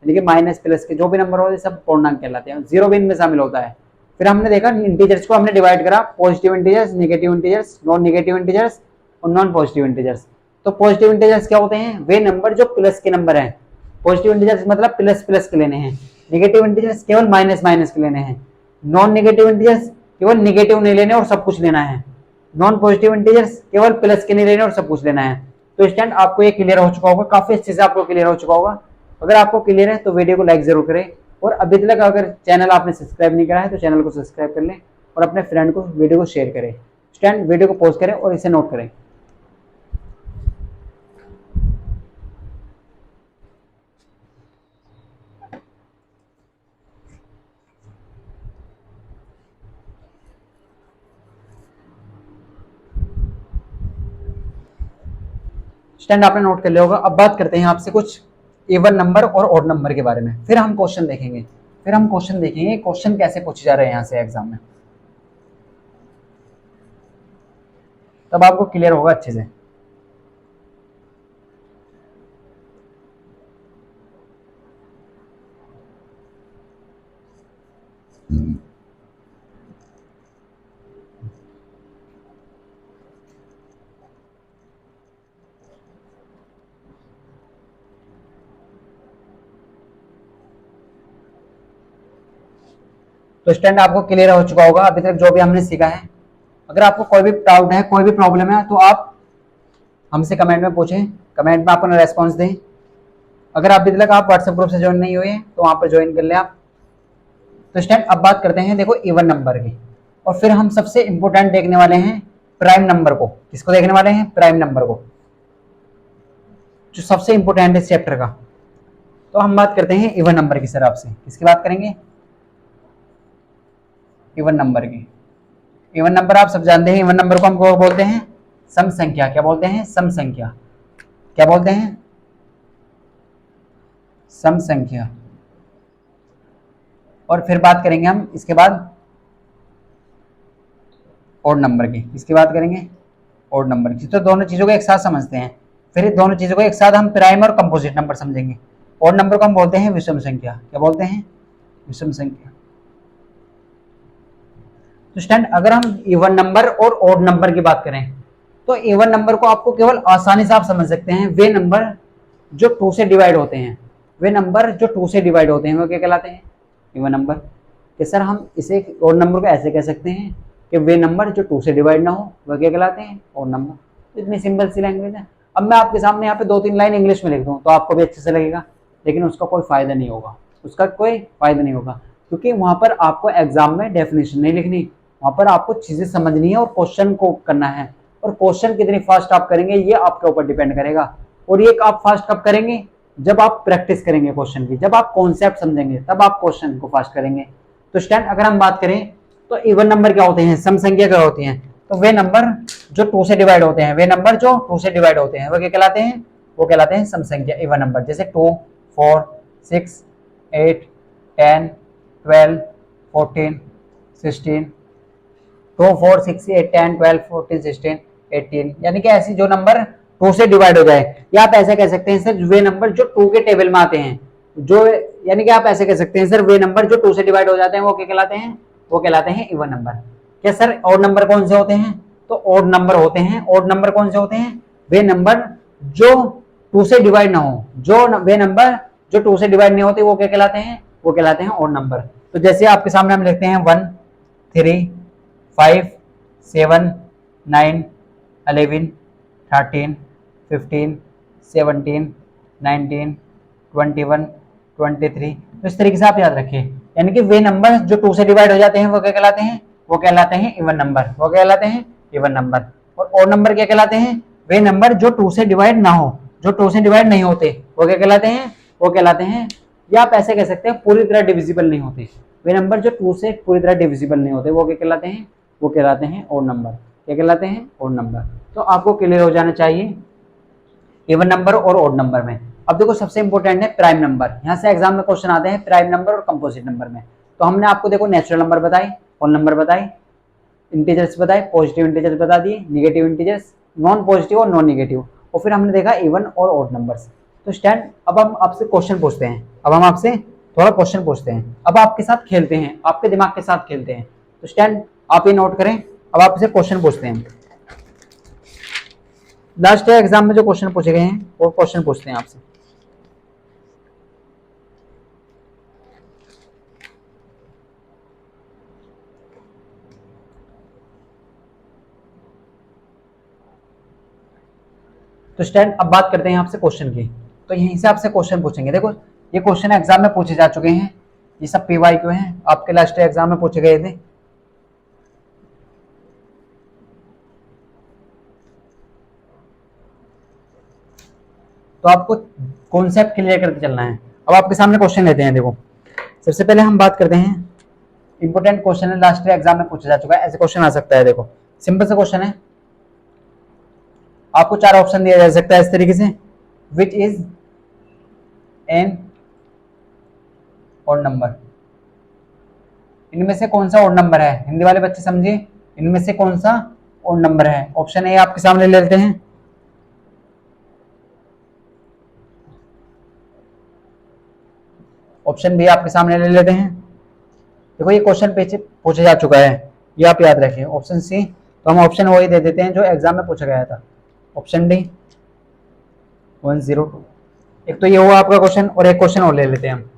यानी कि माइनस प्लस के जो भी नंबर होते हैं सब पूर्णांक कहलाते हैं, 0 भी इनमें शामिल होता है। फिर हमने देखा इंटीजर्स को हमने डिवाइड करा, positive integers, negative integers, non negative integers और नॉन पॉजिटिव इंटीजर्स। तो पॉजिटिव इंटीजर्स क्या होते हैं, वे नंबर जो प्लस के नंबर हैं, पॉजिटिव इंटीजर्स मतलब प्लस प्लस के लेने हैं, नेगेटिव इंटीजर्स केवल माइनस माइनस के लेने हैं, नॉन नेगेटिव इंटीजर्स केवल नेगेटिव नहीं लेने और सब कुछ लेना है, नॉन पॉजिटिव इंटीजर्स केवल प्लस के नहीं लेने और सब कुछ लेना है। तो स्टूडेंट आपको ये क्लियर हो चुका होगा, काफी अच्छे से आपको क्लियर हो चुका होगा। अगर आपको क्लियर है तो वीडियो को लाइक जरूर करें, और अभी तक अगर चैनल आपने सब्सक्राइब नहीं करा है तो चैनल को सब्सक्राइब कर लें और अपने फ्रेंड को वीडियो को शेयर करें। स्टूडेंट वीडियो को पॉज करें और इसे नोट करें। स्टैंड आपने नोट कर लिया होगा। अब बात करते हैं आपसे कुछ इवन नंबर और ऑड नंबर के बारे में, फिर हम क्वेश्चन देखेंगे, क्वेश्चन कैसे पूछे जा रहे हैं यहाँ से एग्जाम में, तब आपको क्लियर होगा अच्छे से। तो स्टैंड आपको क्लियर हो चुका होगा अभी तक जो भी हमने सीखा है। अगर आपको कोई भी डाउट है, कोई भी प्रॉब्लम है, तो आप हमसे कमेंट में पूछें, कमेंट में आप अपना रेस्पॉन्स दें। अगर अभी तक आप व्हाट्सएप ग्रुप से ज्वाइन नहीं हुए तो वहां पर ज्वाइन कर लें आप। तो स्टैंड अब बात करते हैं देखो इवन नंबर की, और फिर हम सबसे इंपॉर्टेंट देखने वाले हैं प्राइम नंबर को। किसको देखने वाले हैं, प्राइम नंबर को, जो सबसे इंपॉर्टेंट है इस चैप्टर का। तो हम बात करते हैं इवन नंबर की। सर आपसे किसकी बात करेंगे, इवन नंबर की। इवन नंबर आप सब जानते हैं, इवन नंबर को हम बोलते हैं सम संख्या। क्या बोलते हैं, सम संख्या। क्या बोलते हैं, सम संख्या। और फिर बात करेंगे हम इसके बाद ऑड नंबर की। किसकी बात करेंगे, ऑड नंबर की। तो दोनों चीजों को एक साथ समझते हैं, फिर दोनों चीजों को एक साथ हम प्राइम और कंपोजिट नंबर समझेंगे। ऑड नंबर को हम बोलते हैं विषम संख्या। क्या बोलते हैं, विषम संख्या। तो स्टूडेंट अगर हम इवन नंबर और ऑड नंबर की बात करें तो इवन नंबर को आपको केवल आसानी से आप समझ सकते हैं, वे नंबर जो 2 से डिवाइड होते हैं, वे नंबर जो 2 से डिवाइड होते हैं वो क्या कहलाते हैं, इवन नंबर। कि सर हम इसे ऑड नंबर को ऐसे कह सकते हैं कि वे नंबर जो 2 से डिवाइड ना हो वह क्या कहलाते हैं, ऑड नंबर। इतनी सिंपल सी लैंग्वेज है। अब मैं आपके सामने यहाँ पे 2-3 लाइन इंग्लिश में लिख दूँ तो आपको भी अच्छे से लगेगा, लेकिन उसका कोई फायदा नहीं होगा, क्योंकि वहां पर आपको एग्जाम में डेफिनेशन नहीं लिखनी, वहां पर आपको चीजें समझनी है और क्वेश्चन को करना है, और क्वेश्चन कितनी फास्ट आप करेंगे ये आपके ऊपर डिपेंड करेगा। और ये आप फास्ट कब करेंगे, जब आप प्रैक्टिस करेंगे क्वेश्चन की, जब आप कॉन्सेप्ट समझेंगे तब आप क्वेश्चन को फास्ट करेंगे। तो स्टूडेंट अगर हम बात करें तो इवन नंबर क्या होते हैं, सम संख्या क्या होती हैं, तो वे नंबर जो 2 से डिवाइड होते हैं, वे नंबर जो 2 से डिवाइड होते हैं वो क्या कहलाते हैं, वो कहलाते हैं सम संख्या, इवन नंबर। जैसे 2, 4, 6, 8, 10, 12, 14, 16, 2, 4, 6, 8, 10, 12, 14, 16, 18, यानी कि ऐसी जो नंबर 2 से डिवाइड हो जाए, या आप ऐसे कह सकते हैं सर वे नंबर जो 2 के टेबल में आते हैं, जो यानी कि आप ऐसे कह सकते हैं सर वे नंबर जो 2 से डिवाइड हो जाते हैं वो क्या कहलाते हैं, वो कहलाते हैं इवन नंबर। क्या सर ऑड नंबर कौन से होते हैं, तो ऑड नंबर होते हैं, ऑड नंबर कौन से होते हैं, वे नंबर जो 2 से डिवाइड ना हो, वे नंबर जो 2 से डिवाइड नहीं होते वो क्या कहलाते हैं, वो कहलाते हैं ऑड नंबर। तो जैसे आपके सामने हम लिखते हैं 1, 3, 5, 7, 9, 11, 13, 15, 17, 19, 21, 23, तो इस तरीके से आप याद रखिए। यानी कि वे नंबर जो 2 से डिवाइड हो जाते हैं वो क्या कहलाते हैं, वो कहलाते हैं इवन नंबर, वो कहलाते हैं इवन नंबर। और ऑड नंबर क्या कहलाते हैं, वे नंबर जो 2 से डिवाइड ना हो, जो 2 से डिवाइड नहीं होते वो क्या कहलाते हैं, वो कहलाते हैं, या आप ऐसे कह सकते हैं पूरी तरह डिविजिबल नहीं होते, वे नंबर जो 2 से पूरी तरह डिविजिबल नहीं होते वो क्या कहलाते हैं, वो कहलाते हैं ऑड नंबर। क्या कहलाते हैं, ऑड नंबर। तो आपको क्लियर हो जाना चाहिए इवन नंबर और ऑड नंबर में। अब देखो सबसे इंपॉर्टेंट है प्राइम नंबर, यहाँ से एग्जाम में क्वेश्चन आते हैं प्राइम नंबर और कंपोजिट नंबर में। तो हमने आपको देखो नेचुरल नंबर बताए, होल नंबर बताए, इंटीजर्स बताए, पॉजिटिव इंटीजर्स बता दिए, निगेटिव इंटीजर्स, नॉन पॉजिटिव और नॉन निगेटिव, और फिर हमने देखा इवन और ऑड नंबर्स। तो स्टैंड अब हम आपसे क्वेश्चन पूछते हैं, अब हम आपसे थोड़ा क्वेश्चन पूछते हैं, अब आपके साथ खेलते हैं, आपके दिमाग के साथ खेलते हैं। तो स्टैंड आप ये नोट करें, अब आपसे क्वेश्चन पूछते हैं, लास्ट एग्जाम में जो क्वेश्चन पूछे गए हैं वो क्वेश्चन पूछते हैं आपसे। तो स्टैंड अब बात करते हैं आपसे क्वेश्चन की। तो यहीं से आपसे क्वेश्चन पूछेंगे, देखो ये क्वेश्चन एग्जाम में पूछे जा चुके हैं, ये सब PYQ हैं, आपके लास्ट एग्जाम में पूछे गए थे। तो आपको कॉन्सेप्ट क्लियर करके चलना है। अब आपके सामने क्वेश्चन लेते हैं, देखो सबसे पहले हम बात करते हैं, इंपोर्टेंट क्वेश्चन है, लास्ट एग्जाम में पूछा जा चुका है, ऐसे क्वेश्चन आ सकता है। देखो सिंपल सा क्वेश्चन है, आपको 4 ऑप्शन दिया जा सकता है इस तरीके से, विच इज एन ऑड नंबर, इनमें से कौन सा ऑड नंबर है, हिंदी वाले बच्चे समझिए, इनमें से कौन सा ऑड नंबर है। ऑप्शन ए आपके सामने ले लेते हैं, ऑप्शन बी आपके सामने ले लेते हैं। देखो ये क्वेश्चन पूछा जा चुका है, ये आप याद रखिए। ऑप्शन सी, तो हम ऑप्शन वही दे देते हैं जो एग्जाम में पूछा गया था। ऑप्शन डी 102, एक तो ये हुआ आपका क्वेश्चन, और एक क्वेश्चन और ले लेते हैं हम,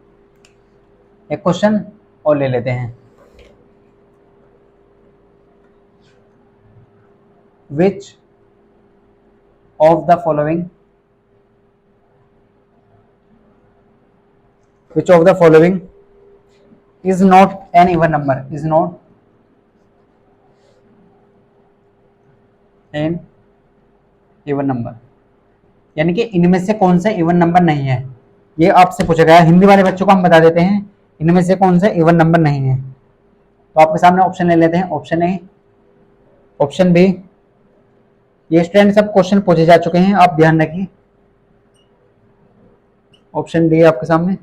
एक क्वेश्चन और ले लेते हैं। Which of the following, which of the following is not an even number, is not an even number, यानी कि इनमें से कौन सा इवन नंबर नहीं है, ये आपसे पूछा गया है। हिंदी वाले बच्चों को हम बता देते हैं इनमें से कौन सा इवन नंबर नहीं है। तो आपके सामने ऑप्शन ले लेते हैं, ऑप्शन ए, ऑप्शन बी, ये स्टूडेंट सब क्वेश्चन पूछे जा चुके हैं, आप ध्यान रखिए। ऑप्शन डी आपके सामने।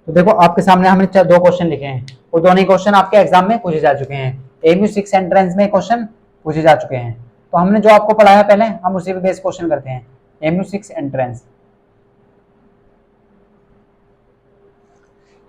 तो देखो आपके सामने हमने 2 क्वेश्चन लिखे हैं, और दोनों ही क्वेश्चन आपके एग्जाम में पूछे जा चुके हैं। AMU 6 एंट्रेंस में क्वेश्चन पूछे जा चुके हैं, तो हमने जो आपको पढ़ाया पहले हम उसी पे बेस क्वेश्चन करते हैं। AMU 6 एंट्रेंस,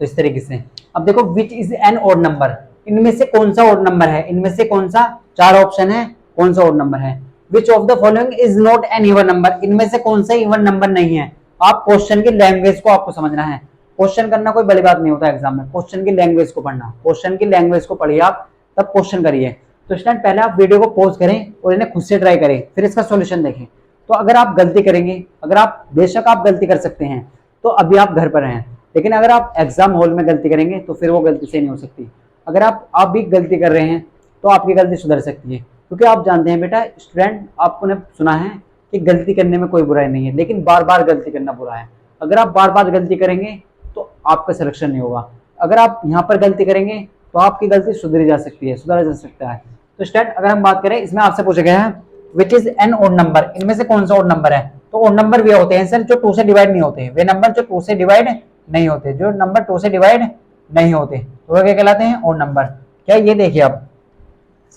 तो इस तरीके से। अब देखो विच इज एन ऑड नंबर, इनमें से कौन सा ऑड नंबर है, इनमें से कौन सा, 4 ऑप्शन है, कौन सा ऑड नंबर है। Which of the following is not an even number, इनमें से कौन सा इवन नंबर नहीं है। आप क्वेश्चन की लैंग्वेज को आपको समझना है, क्वेश्चन करना कोई बड़ी बात नहीं होता एग्जाम में, क्वेश्चन की लैंग्वेज को पढ़ना, क्वेश्चन की लैंग्वेज को पढ़िए आप, तब क्वेश्चन करिए। तो स्टूडेंट पहले आप वीडियो को पॉज करें और इन्हें खुद से ट्राई करें, फिर इसका सॉल्यूशन देखें। तो अगर आप गलती करेंगे, अगर आप, बेशक आप गलती कर सकते हैं, तो अभी आप घर पर हैं, लेकिन अगर आप एग्जाम हॉल में गलती करेंगे तो फिर वो गलती से नहीं हो सकती। अगर आप भी गलती कर रहे हैं तो आपकी गलती सुधर सकती है, क्योंकि आप जानते हैं बेटा स्टूडेंट, आपने सुना है कि गलती करने में कोई बुराई नहीं है, लेकिन बार बार गलती करना बुरा है। अगर आप बार बार गलती करेंगे तो आपका सिलेक्शन नहीं होगा। अगर आप यहाँ पर गलती करेंगे तो आपकी गलती सुधरी जा सकती है, सुधारा जा सकता है। तो स्टूडेंट अगर हम बात करें, इसमें आपसे पूछा गया है which is an odd number, इनमें से कौन सा ओड नंबर है। तो ओड नंबर वे होते हैं सर जो 2 से डिवाइड नहीं होते, वे नंबर जो 2 से डिवाइड नहीं होते, जो नंबर 2 से डिवाइड नहीं होते तो वो क्या कहलाते हैं, ओड नंबर। क्या ये देखिए आप,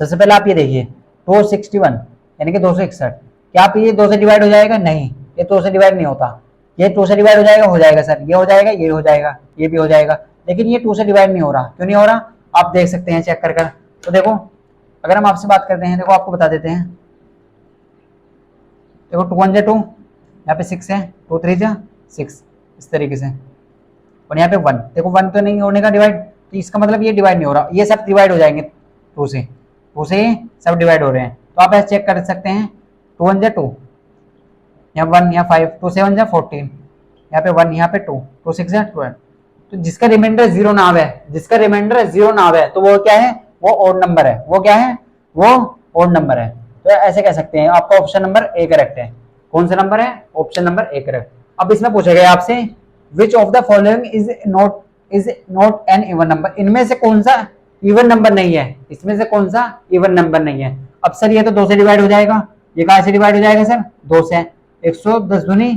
सबसे पहले आप ये देखिए 261 यानी कि 261, क्या आप ये 2 से डिवाइड हो जाएगा, नहीं ये 2 से डिवाइड नहीं होता। ये 2 से डिवाइड हो जाएगा सर, ये हो जाएगा, ये हो जाएगा, ये भी हो जाएगा, लेकिन ये 2 से डिवाइड नहीं हो रहा। क्यों नहीं हो रहा, आप देख सकते हैं चेक कर कर। तो देखो अगर हम आपसे बात करते हैं, देखो आपको बता देते हैं, देखो 2 1 2, यहाँ पे 6 है, 2 3 6, इस तरीके से, और यहाँ पे 1, देखो 1 तो नहीं होने का डिवाइड, तो इसका मतलब ये डिवाइड नहीं हो रहा, ये सब डिवाइड हो जाएंगे 2 से, 2 से सब डिवाइड हो रहे हैं। तो आप ऐसे चेक कर सकते हैं 2 1 2, यहाँ 1, यहाँ 5, 2 7 14, यहाँ पे 1, यहाँ पे 2, 2 6 12। तो जिसका रिमाइंडर 0 ना आवे, जिसका रिमाइंडर 0 ना आवे तो वो क्या है, वो ओड नंबर है। वो क्या है, वो ओड नंबर है। तो ऐसे कह सकते हैं, आपका ऑप्शन नंबर ए करेक्ट है। कौन सा नंबर है, ऑप्शन नंबर ए करेक्ट। अब इसमें पूछा गया आपसे which of the following is not an even number, इनमें से कौन सा इवन नंबर नहीं है, इसमें से कौन सा इवन नंबर नहीं है। अब सर ये तो 2 से डिवाइड हो जाएगा, ये कहां से डिवाइड हो जाएगा सर, 2 से, 110 दूनी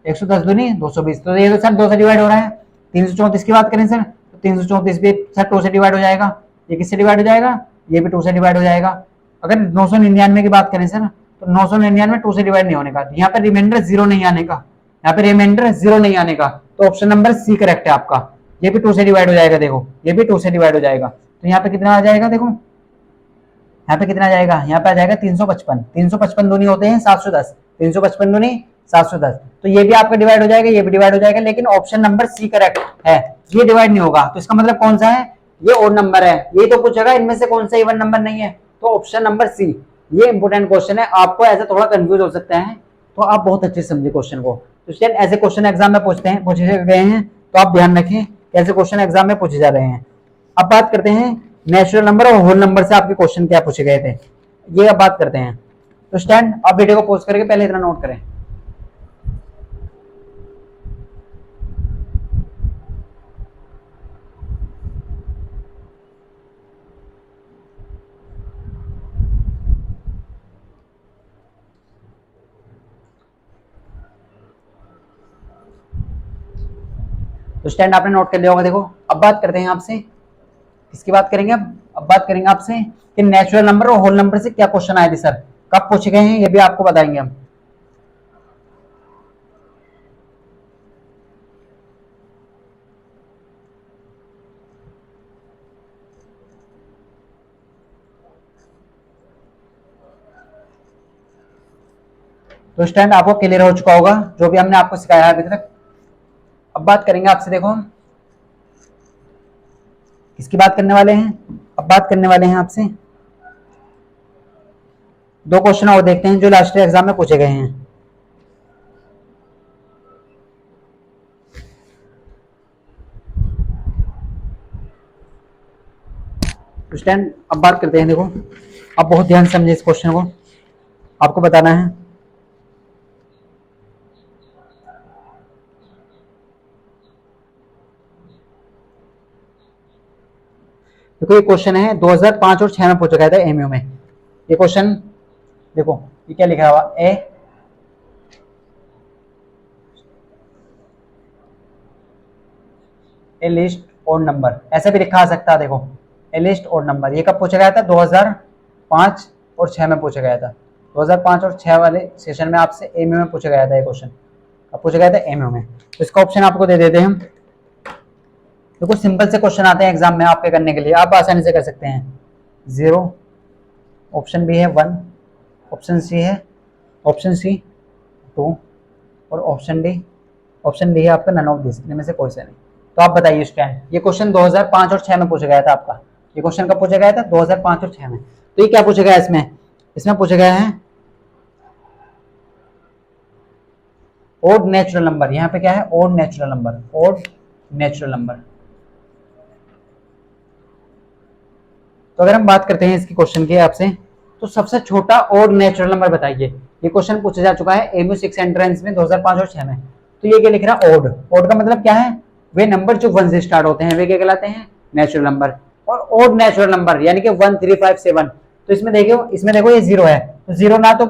110 दूनी 220, तो ये तो सर 2 से डिवाइड हो रहा है। 334 की बात करें सर, तो 334 भी सर 2 से डिवाइड हो जाएगा। ये किससे डिवाइड हो जाएगा, ये भी 2 से डिवाइड हो जाएगा। अगर 999 की बात करें सर, तो 999 2 से डिवाइड नहीं होने का, यहाँ पे रिमाइंडर 0 नहीं आने का, यहाँ पे रिमाइंडर 0 नहीं आने का, तो ऑप्शन नंबर सी करेक्ट है आपका। ये भी 2 से डिवाइड हो जाएगा, देखो ये भी 2 से डिवाइड हो जाएगा, तो यहाँ पे कितना आ जाएगा, देखो यहाँ पे कितना आ जाएगा, यहाँ पे आ जाएगा 355, 355 दूनी होते हैं 710, 355 दूनी 710, तो ये भी आपका डिवाइड हो जाएगा, ये भी डिवाइड हो जाएगा, लेकिन ऑप्शन नंबर सी करेक्ट है, ये डिवाइड नहीं होगा। तो इसका मतलब कौन सा है, ये ओड नंबर है। ये तो पूछेगा इनमें से कौन सा इवन नंबर नहीं है, तो ऑप्शन नंबर सी। ये इंपोर्टेंट क्वेश्चन है, आपको ऐसा थोड़ा कंफ्यूज हो सकता है, तो आप बहुत अच्छे से समझे क्वेश्चन को। तो स्टूडेंट ऐसे क्वेश्चन एग्जाम में पूछे गए हैं, तो आप ध्यान रखें ऐसे क्वेश्चन एग्जाम में पूछे जा रहे हैं। अब बात करते हैं नेचुरल नंबर और होल नंबर से आपके क्वेश्चन क्या पूछे गए थे, ये अब बात करते हैं। तो स्टैंड आप वीडियो को पॉज करके पहले इतना नोट करें। तो स्टैंड आपने नोट कर लिया होगा। देखो अब बात करते हैं आपसे, किसकी बात करेंगे, अब बात करेंगे आपसे कि नेचुरल नंबर और होल नंबर से क्या क्वेश्चन आए थे सर, कब पूछे गए हैं, ये भी आपको बताएंगे हम। तो स्टैंड आपको क्लियर हो चुका होगा जो भी हमने आपको सिखाया है अभी तक। अब बात करेंगे आपसे, देखो किसकी बात करने वाले हैं, अब बात करने वाले हैं आपसे दो क्वेश्चन और देखते हैं जो लास्ट ईयर एग्जाम में पूछे गए हैं। तो स्टैंड अब बात करते हैं, देखो अब बहुत ध्यान से समझे इस क्वेश्चन को, आपको बताना है। देखो ये क्वेश्चन है 2005 और 6 में पूछा गया था एमयू में। ये क्वेश्चन देखो ये क्या लिखा हुआ, ए लिस्ट ओड नंबर, ऐसे भी लिखा आ सकता है। देखो ए लिस्ट ओड नंबर, ये कब पूछा गया था, 2005 और 6 में पूछा गया था। 2005 और 6 वाले सेशन में आपसे एमयू में पूछा गया था ये क्वेश्चन, अब पूछा गया था एमयू में। तो इसका ऑप्शन आपको दे देते हैं हम। देखो सिंपल से क्वेश्चन आते हैं एग्जाम में आपके करने के लिए, आप आसानी से कर सकते हैं। 0, ऑप्शन बी है 1, ऑप्शन सी है, ऑप्शन सी 2 और ऑप्शन डी है आपका नन ऑफ दिस, इनमें से कोई सा नहीं। तो आप बताइए स्टैंड, ये क्वेश्चन 2005 और 6 में पूछा गया था आपका। ये क्वेश्चन कब पूछा गया था, 2005 और 6 में। तो ये क्या पूछा गया इसमें, इसमें पूछा गया है ओड नेचुरल नंबर। यहाँ पे क्या है, odd natural number, odd natural number. तो अगर हम बात करते हैं इसकी क्वेश्चन की आपसे, तो सबसे छोटा ऑड नेचुरल नंबर बताइए। ये क्वेश्चन पूछा जा चुका है एमयू 6 एंट्रेंस में 2005 और 6 में। तो ये क्या लिख रहा है, ऑड। ऑड का मतलब क्या है, वे नंबर जो 1 से स्टार्ट होते हैं वे क्या कहलाते हैं, नेचुरल नंबर। और ऑड नेचुरल नंबर यानी कि 1 3 5 7। तो इसमें देखो ये जीरो है, तो जीरो ना, तो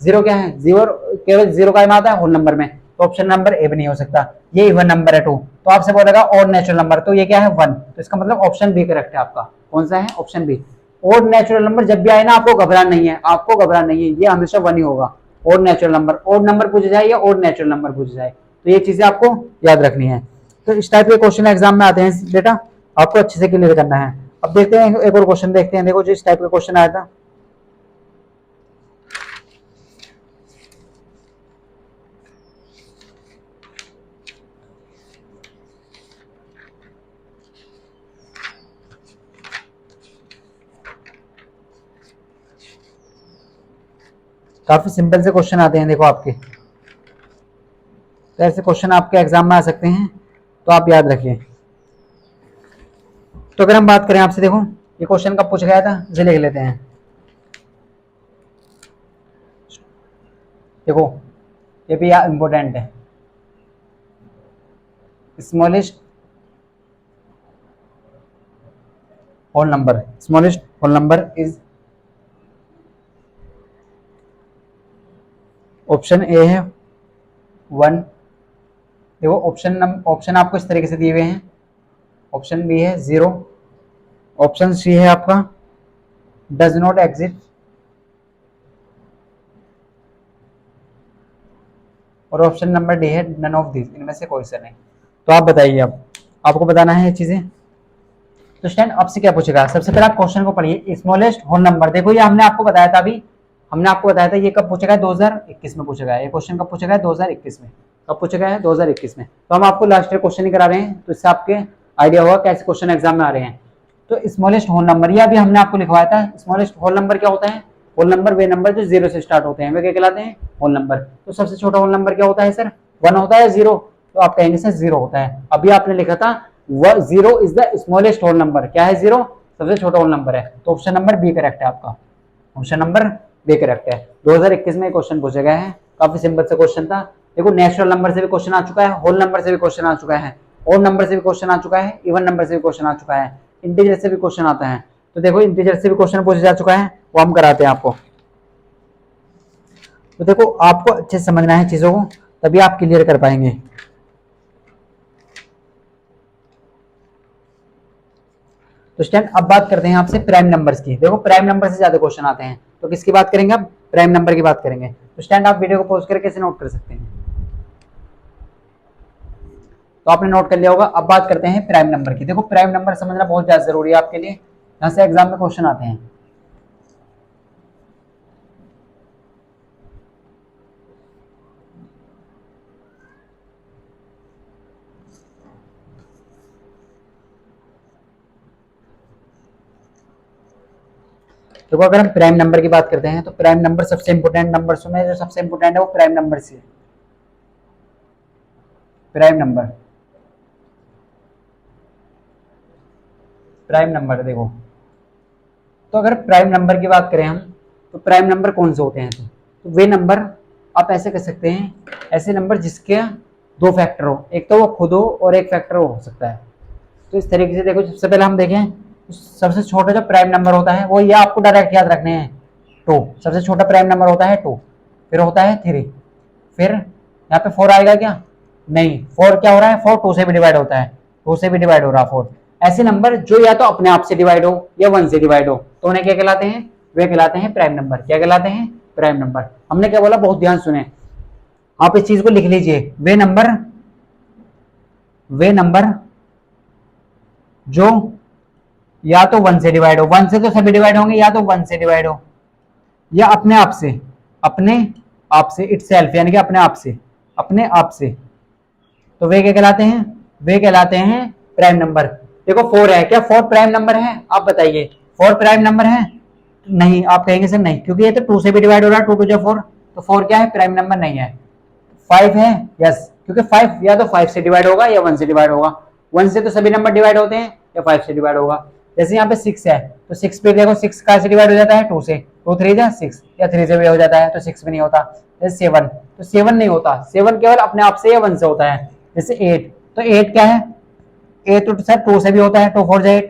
जीरो क्या है, जीरो केवल जीरो का आता है होल नंबर में, तो ऑप्शन नंबर ए भी नहीं हो सकता। ये इवन नंबर है 2, तो आपसे बोलेगा ऑड नेचुरल नंबर, तो ये क्या है 1, तो इसका मतलब ऑप्शन बी करेक्ट है आपका। कौन सा है, option B. Odd natural number जब भी आए ना, आपको घबराना नहीं है, आपको घबराना नहीं है, ये हमेशा 1 ही होगा। Odd natural number, odd number पूछा जाए या ऑड नेचुरल नंबर पूछा जाए, तो ये चीजें आपको याद रखनी है। तो इस टाइप के क्वेश्चन एग्जाम में आते हैं बेटा, आपको अच्छे से क्लियर करना है। अब देखते हैं एक और क्वेश्चन देखते हैं। देखो जो इस टाइप का क्वेश्चन आया था, काफी सिंपल से क्वेश्चन आते हैं देखो आपके, तो ऐसे क्वेश्चन आपके एग्जाम में आ सकते हैं, तो आप याद रखिए। तो अगर हम बात करें आपसे, देखो ये क्वेश्चन कब पूछा गया था, इसे लिख लेते हैं। देखो ये भी इंपॉर्टेंट है, smallest whole number, smallest whole number is, option A है 1। देखो ऑप्शन आपको इस तरीके से दिए हुए हैं, ऑप्शन बी है 0, ऑप्शन सी है आपका डज नॉट एग्जिस्ट, और ऑप्शन नंबर डी है नन ऑफ दिस, इनमें से कोई सा नहीं। तो आप बताइए, अब आपको बताना है ये चीजें। तो स्टैंड आपसे क्या पूछेगा, सबसे पहले आप क्वेश्चन को पढ़िए, स्मॉलेस्ट होल नंबर। देखो ये हमने आपको बताया था अभी, हमने आपको बताया था ये कब पूछेगा, 2021 में पूछेगा। ये क्वेश्चन कब पूछेगा, 2021 में। कब पूछेगा है, 2021 में। तो हम आपको लास्ट ईयर क्वेश्चन ही करा रहे हैं, तो इससे आपके आइडिया होगा कैसे क्वेश्चन एग्जाम में आ रहे हैं। तो स्मॉलेस्ट होल नंबर, ये अभी हमने आपको लिखवाया था। स्मॉलेस्ट होल नंबर क्या होता है, होल नंबर वे नंबर जो 0 से स्टार्ट होते हैं वे क्या कहलाते हैं, होल नंबर। तो सबसे छोटा होल नंबर क्या होता है सर, 1 होता है, 0। तो आप कहेंगे सर 0 होता है। अभी आपने लिखा था 0 is the smallest whole number, क्या है 0, सबसे छोटा होल नंबर है। तो ऑप्शन नंबर बी करेक्ट है आपका, ऑप्शन नंबर बी करेक्ट है। 2021 में क्वेश्चन पूछा गया है, काफी सिंपल से क्वेश्चन था। देखो नेचुरल नंबर से भी क्वेश्चन आ चुका है, होल नंबर से भी क्वेश्चन आ चुका है, ऑड नंबर से भी क्वेश्चन आ चुका है, इवन नंबर से भी क्वेश्चन आ चुका है, इंटीजर से भी क्वेश्चन आता है। तो देखो इंटीजर से भी क्वेश्चन पूछा जा चुका है, वो हम कराते हैं आपको। तो देखो आपको अच्छे से समझना है चीजों को, तभी आप क्लियर कर पाएंगे। तो स्टैंड अब बात करते हैं आपसे प्राइम नंबर्स की। देखो प्राइम नंबर से ज्यादा क्वेश्चन आते हैं, तो किसकी बात करेंगे, अब प्राइम नंबर की बात करेंगे। तो स्टैंड आप वीडियो को पॉज करके कैसे नोट कर सकते हैं, तो आपने नोट कर लिया होगा। अब बात करते हैं प्राइम नंबर की। देखो प्राइम नंबर समझना बहुत ज्यादा जरूरी है आपके लिए, यहां से एग्जाम में क्वेश्चन आते हैं। देखो अगर हम प्राइम नंबर की बात करते हैं, तो प्राइम नंबर सबसे इंपोर्टेंट नंबर्स में जो सबसे इंपोर्टेंट है वो प्राइम नंबर से है। प्राइम नंबर, प्राइम नंबर देखो, तो अगर प्राइम नंबर की बात करें हम, तो प्राइम नंबर कौन से होते हैं, तो वे नंबर आप ऐसे कह सकते हैं, ऐसे नंबर जिसके 2 फैक्टर हो, एक तो वो खुद हो और एक फैक्टर हो सकता है। तो इस तरीके से देखो, सबसे पहले हम देखें सबसे छोटा जो प्राइम नंबर होता है वो, ये आपको डायरेक्ट याद रखने हैं 2। सबसे छोटा प्राइम नंबर होता है 2, फिर होता है 3, फिर यहाँ पे 4 आएगा क्या, नहीं, 4 क्या हो रहा है, 4 2 से भी डिवाइड होता है, 2 से भी डिवाइड हो रहा 4। ऐसे नंबर जो या तो अपने आप से डिवाइड हो या 1 से डिवाइड हो, तो उन्हें क्या कहलाते हैं, वे कहलाते हैं प्राइम नंबर। क्या कहलाते हैं, प्राइम नंबर। हमने क्या बोला, बहुत ध्यान सुने, आप इस चीज को लिख लीजिए, वे नंबर जो या तो 1 से डिवाइड हो, 1 से तो सभी डिवाइड होंगे, या तो 1 से डिवाइड हो या अपने आप से इटसेल्फ, यानी कि अपने आप से, तो वे क्या कहलाते हैं, वे कहलाते हैं प्राइम नंबर। देखो 4 है, क्या 4 प्राइम नंबर है, आप बताइए 4 प्राइम नंबर है, नहीं, आप कहेंगे सर नहीं, क्योंकि ये तो 2 से भी डिवाइड हो रहा है, 2 2 जा 4, तो 4 क्या है, प्राइम नंबर नहीं है। 5 है, यस, क्योंकि 5 या तो 5 से डिवाइड होगा या 1 से डिवाइड होगा, 1 से तो सभी नंबर डिवाइड होते हैं या 5 से डिवाइड होगा। जैसे यहाँ पे 6 है तो 6 पे देखो 6 का से डिवाइड हो जाता है 2 से, 2 3 जा 6, या 3 से भी हो जाता है तो 6 भी नहीं होता। जैसे 7 तो 7 नहीं होता, 7 केवल अपने आप से या 1 से होता है। जैसे 8 तो 8 क्या है, 8 तो सर 2 से भी होता है, 2 4 8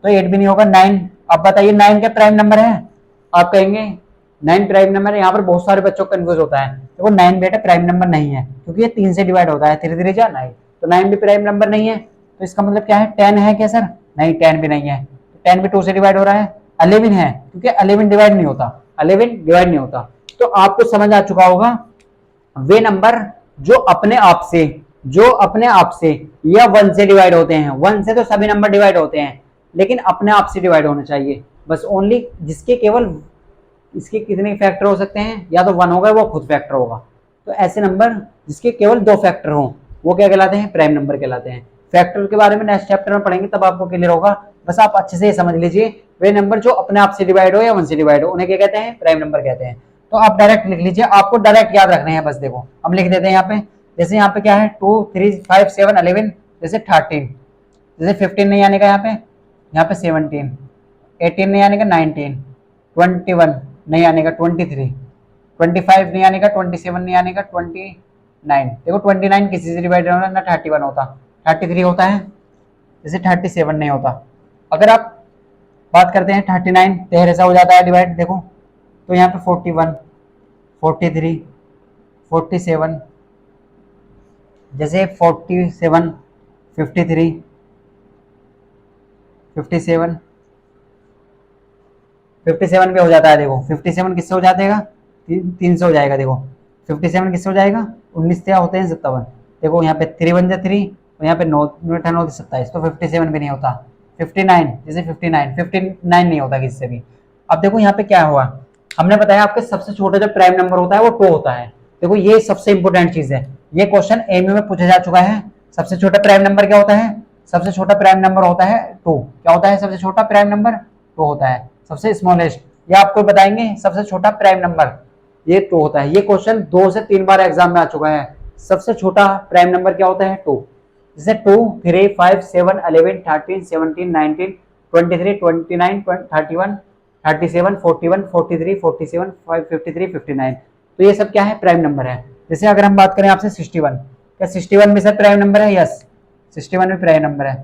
तो 8 भी नहीं होगा। 9 अब बताइए 9 क्या प्राइम नंबर है, आप कहेंगे 9 प्राइम नंबर है। यहाँ पर बहुत सारे बच्चों को कंफ्यूज होता है, देखो 9 बेटा प्राइम नंबर नहीं है क्योंकि ये 3 से डिवाइड होता है, 3 3 जा 9, तो 9 भी प्राइम नंबर नहीं है। तो इसका मतलब क्या है, 10 है क्या सर, नहीं 10 भी नहीं है, 10 भी 2 से डिवाइड हो रहा है। 11 है क्योंकि 11 डिवाइड नहीं होता, 11 डिवाइड नहीं होता। तो आपको समझ आ चुका होगा वे नंबर जो अपने आप से या 1 से डिवाइड होते हैं। 1 से तो सभी नंबर डिवाइड होते हैं, लेकिन अपने आप से डिवाइड होना चाहिए बस, ओनली जिसके केवल इसके कितने फैक्टर हो सकते हैं, या तो 1 होगा वो खुद फैक्टर होगा। तो ऐसे नंबर जिसके केवल 2 फैक्टर हों वो क्या कहलाते हैं, प्राइम नंबर कहलाते हैं। फैक्टर के बारे में नेक्स्ट चैप्टर में पढ़ेंगे तब आपको क्लियर होगा, बस आप अच्छे से समझ लीजिए वे नंबर जो अपने आप से डिवाइड हो या 1 से डिवाइड हो उन्हें क्या कहते हैं, प्राइम नंबर कहते हैं। तो आप डायरेक्ट लिख लीजिए, आपको डायरेक्ट याद रखने हैं बस। देखो हम लिख देते हैं यहाँ पे, जैसे यहाँ पे क्या है 2 3 5 7 11, जैसे 13, जैसे 15 नहीं आने का यहाँ पे 17, 18 नहीं आने का 19, 21 नहीं आने का 23, 25 नहीं आने का 27 नहीं आने का 29। देखो 29 किसी से डिवाइड होना ना 31 होता, 33 होता है, जैसे 37 नहीं होता। अगर आप बात करते हैं 39 13 से हो जाता है डिवाइड, देखो तो यहाँ पे 41 43 47, जैसे 47 53 57 57 पे हो जाता है। देखो 57 किससे हो जाएगा, 3 से हो जाएगा। देखो 57 किससे हो जाएगा, 19 से होते हैं 57। देखो यहाँ पे 3 बन जा 3 और यहाँ पे 9 9 9 27, तो 57 भी नहीं होता। 59 जैसे 59 नहीं होता किससे भी। अब देखो यहाँ पे क्या हुआ, हमने बताया आपके सबसे छोटा जो प्राइम नंबर होता है वो 2 होता है। देखो ये सबसे इंपॉर्टेंट चीज है, ये क्वेश्चन एमयू में पूछा जा चुका है। सबसे छोटा प्राइम नंबर क्या होता है, सबसे छोटा प्राइम नंबर होता है 2। क्या होता है सबसे छोटा प्राइम नंबर, 2 होता है। सबसे स्मॉलेस्ट, ये आपको बताएंगे सबसे छोटा प्राइम नंबर ये 2 होता है। ये क्वेश्चन 2 से 3 बार एग्जाम में आ चुका है। सबसे छोटा प्राइम नंबर क्या होता है, 2। जैसे 2 3 5 7 11 13 17 19 23 29 31 37 41 43 47 53 59, तो ये सब क्या है, प्राइम नंबर है। जैसे अगर हम बात करें आपसे 61, क्या 61 भी सर प्राइम नंबर है, यस 61 भी प्राइम नंबर है।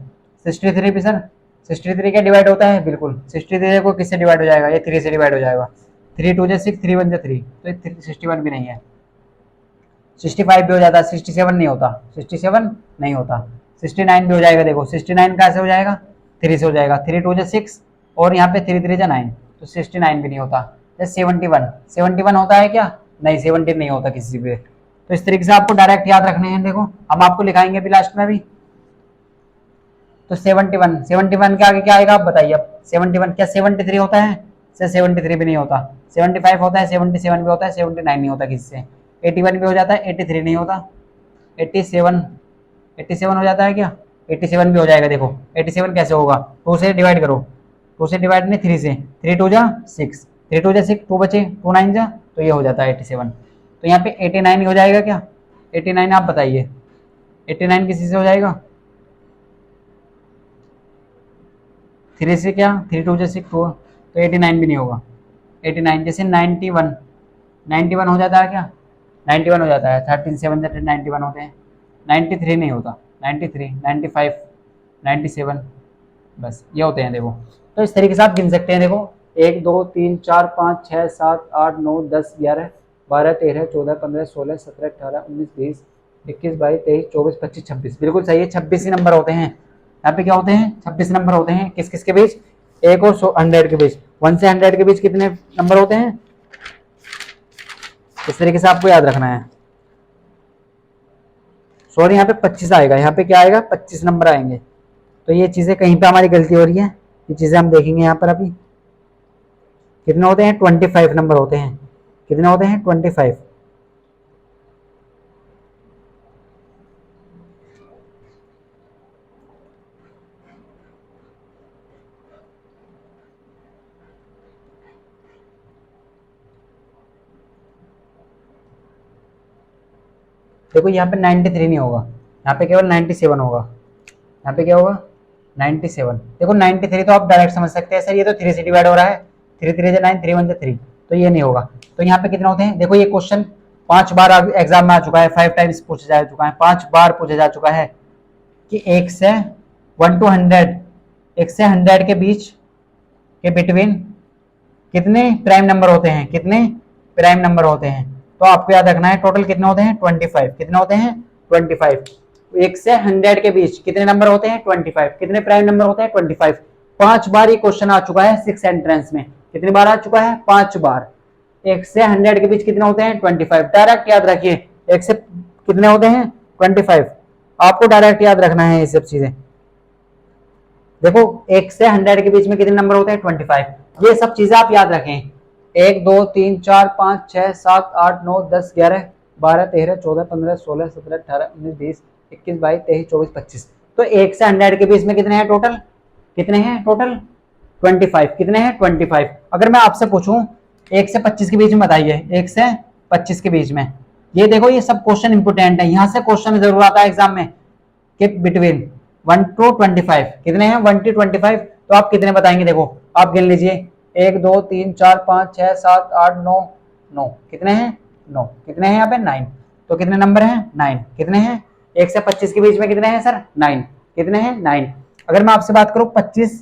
63 भी सर, 63 क्या डिवाइड होता है, बिल्कुल 63 को किससे डिवाइड हो जाएगा, ये 3 से डिवाइड हो जाएगा। 3 2 6 3 1 3, तो ये 61 भी नहीं है। 65 भी हो जाता है, 67 नहीं होता, 67 नहीं होता। 69 भी हो जाएगा। देखो 69 कैसे हो जाएगा, 3 से हो जाएगा, 3 2 6 और यहाँ पे 3 3 9, तो 69 भी नहीं होता। 71 होता है क्या, नहीं 70 नहीं होता किसी पे। तो इस तरीके से आपको डायरेक्ट याद रखने हैं। देखो हम आपको लिखाएंगे भी लास्ट में भी। तो 71 के आगे क्या आएगा आप बताइए। अब 71 क्या 73 होता है, सर 73 भी नहीं होता। 75 होता है, 77 भी होता है, 79 नहीं होता किससे। 81 भी हो जाता है, 83 नहीं होता। 87 हो जाता है क्या, 87 भी हो जाएगा। देखो 87 कैसे होगा, 2 से डिवाइड करो, 2 से डिवाइड नहीं 3 से, 3 2 जा 6, 3 2 जा 6, 2 बचे 2 9 जा, तो ये हो जाता है 87। तो यहाँ पे 89 हो जाएगा क्या, 89 आप बताइए 89 किसी से हो जाएगा, 3 से क्या 3 2 जा 6 2, तो 89 भी नहीं होगा। 89 जैसे 91 हो जाता है क्या, 91 हो जाता है, 13 7 91 होते हैं। 93 नहीं होता, 93 95 97, बस ये होते हैं। देखो तो इस तरीके से आप गिन सकते हैं। देखो 1 2 3 4 5 6 7 8 9 10 11 12 13 14 15 16 17 18 19 20 21 22 23 24 25 26, बिल्कुल सही है, 26 ही नंबर होते हैं। यहाँ पे क्या होते हैं, 26 नंबर होते हैं। किस किस के बीच, 1 और 100 के बीच। 1 से 100 के बीच कितने नंबर होते हैं, इस तरीके से आपको याद रखना है। सॉरी यहाँ पे 25 आएगा, यहाँ पे क्या आएगा 25 नंबर आएंगे। तो ये चीजें कहीं पे हमारी गलती हो रही है, ये चीजें हम देखेंगे यहाँ पर। अभी कितने होते हैं, 25 नंबर होते हैं। कितने होते हैं, 25। देखो यहाँ पे 93 नहीं होगा, यहाँ पे केवल 97 होगा। यहाँ पे क्या होगा 97। देखो 93 तो आप डायरेक्ट समझ सकते हैं सर, ये तो 3 से डिवाइड हो रहा है, 3 3 9, 3 1 3, तो ये नहीं होगा। तो यहाँ पे कितने होते हैं, देखो ये क्वेश्चन 5 बार एग्जाम में आ चुका है, 5 टाइम्स पूछा जा चुका है, 5 बार पूछा जा चुका है कि 1 से 1 to 100, 1 से 100 के बीच के बिटवीन कितने प्राइम नंबर होते हैं, कितने प्राइम नंबर होते हैं। तो आपको याद रखना है टोटल कितने होते हैं 25, कितने होते हैं 25। 1 से 100 के बीच कितने नंबर होते हैं 25, कितने प्राइम नंबर होते हैं 25। 5 बार ये क्वेश्चन आ चुका है 6 एंट्रेंस में, कितनी बार आ चुका है 5 बार। 1 से 100 के बीच कितने होते हैं 25, डायरेक्ट याद रखिए 1 से कितने होते हैं 25, आपको डायरेक्ट याद रखना है ये सब चीजें। देखो 1 से 100 के बीच में कितने नंबर होते हैं 25, ये सब चीजें आप याद रखें। 1 2 3 4 5 6 7 8 9 10 11 12 13 14 15 16 17 18 19 20 21 22 23 24 25। तो 1 से 100 के बीच में कितने हैं टोटल, कितने हैं टोटल 25, कितने हैं 25। अगर मैं आपसे पूछूं 1 से 25 के बीच में बताइए, 1 से 25 के बीच में, ये देखो ये सब क्वेश्चन इंपोर्टेंट है, यहां से क्वेश्चन जरूर आता है एग्जाम में कि बिटवीन 1 to 25 कितने हैं 1 to 25। तो आप कितने बताएंगे, देखो आप गिन लीजिए 1 2 3 4 5 6 7 8 9 9, कितने हैं 9, कितने हैं यहाँ पे 9, तो कितने नंबर हैं 9, कितने हैं 1 से 25 के बीच में कितने हैं सर 9, कितने हैं 9। अगर मैं आपसे बात करूं 25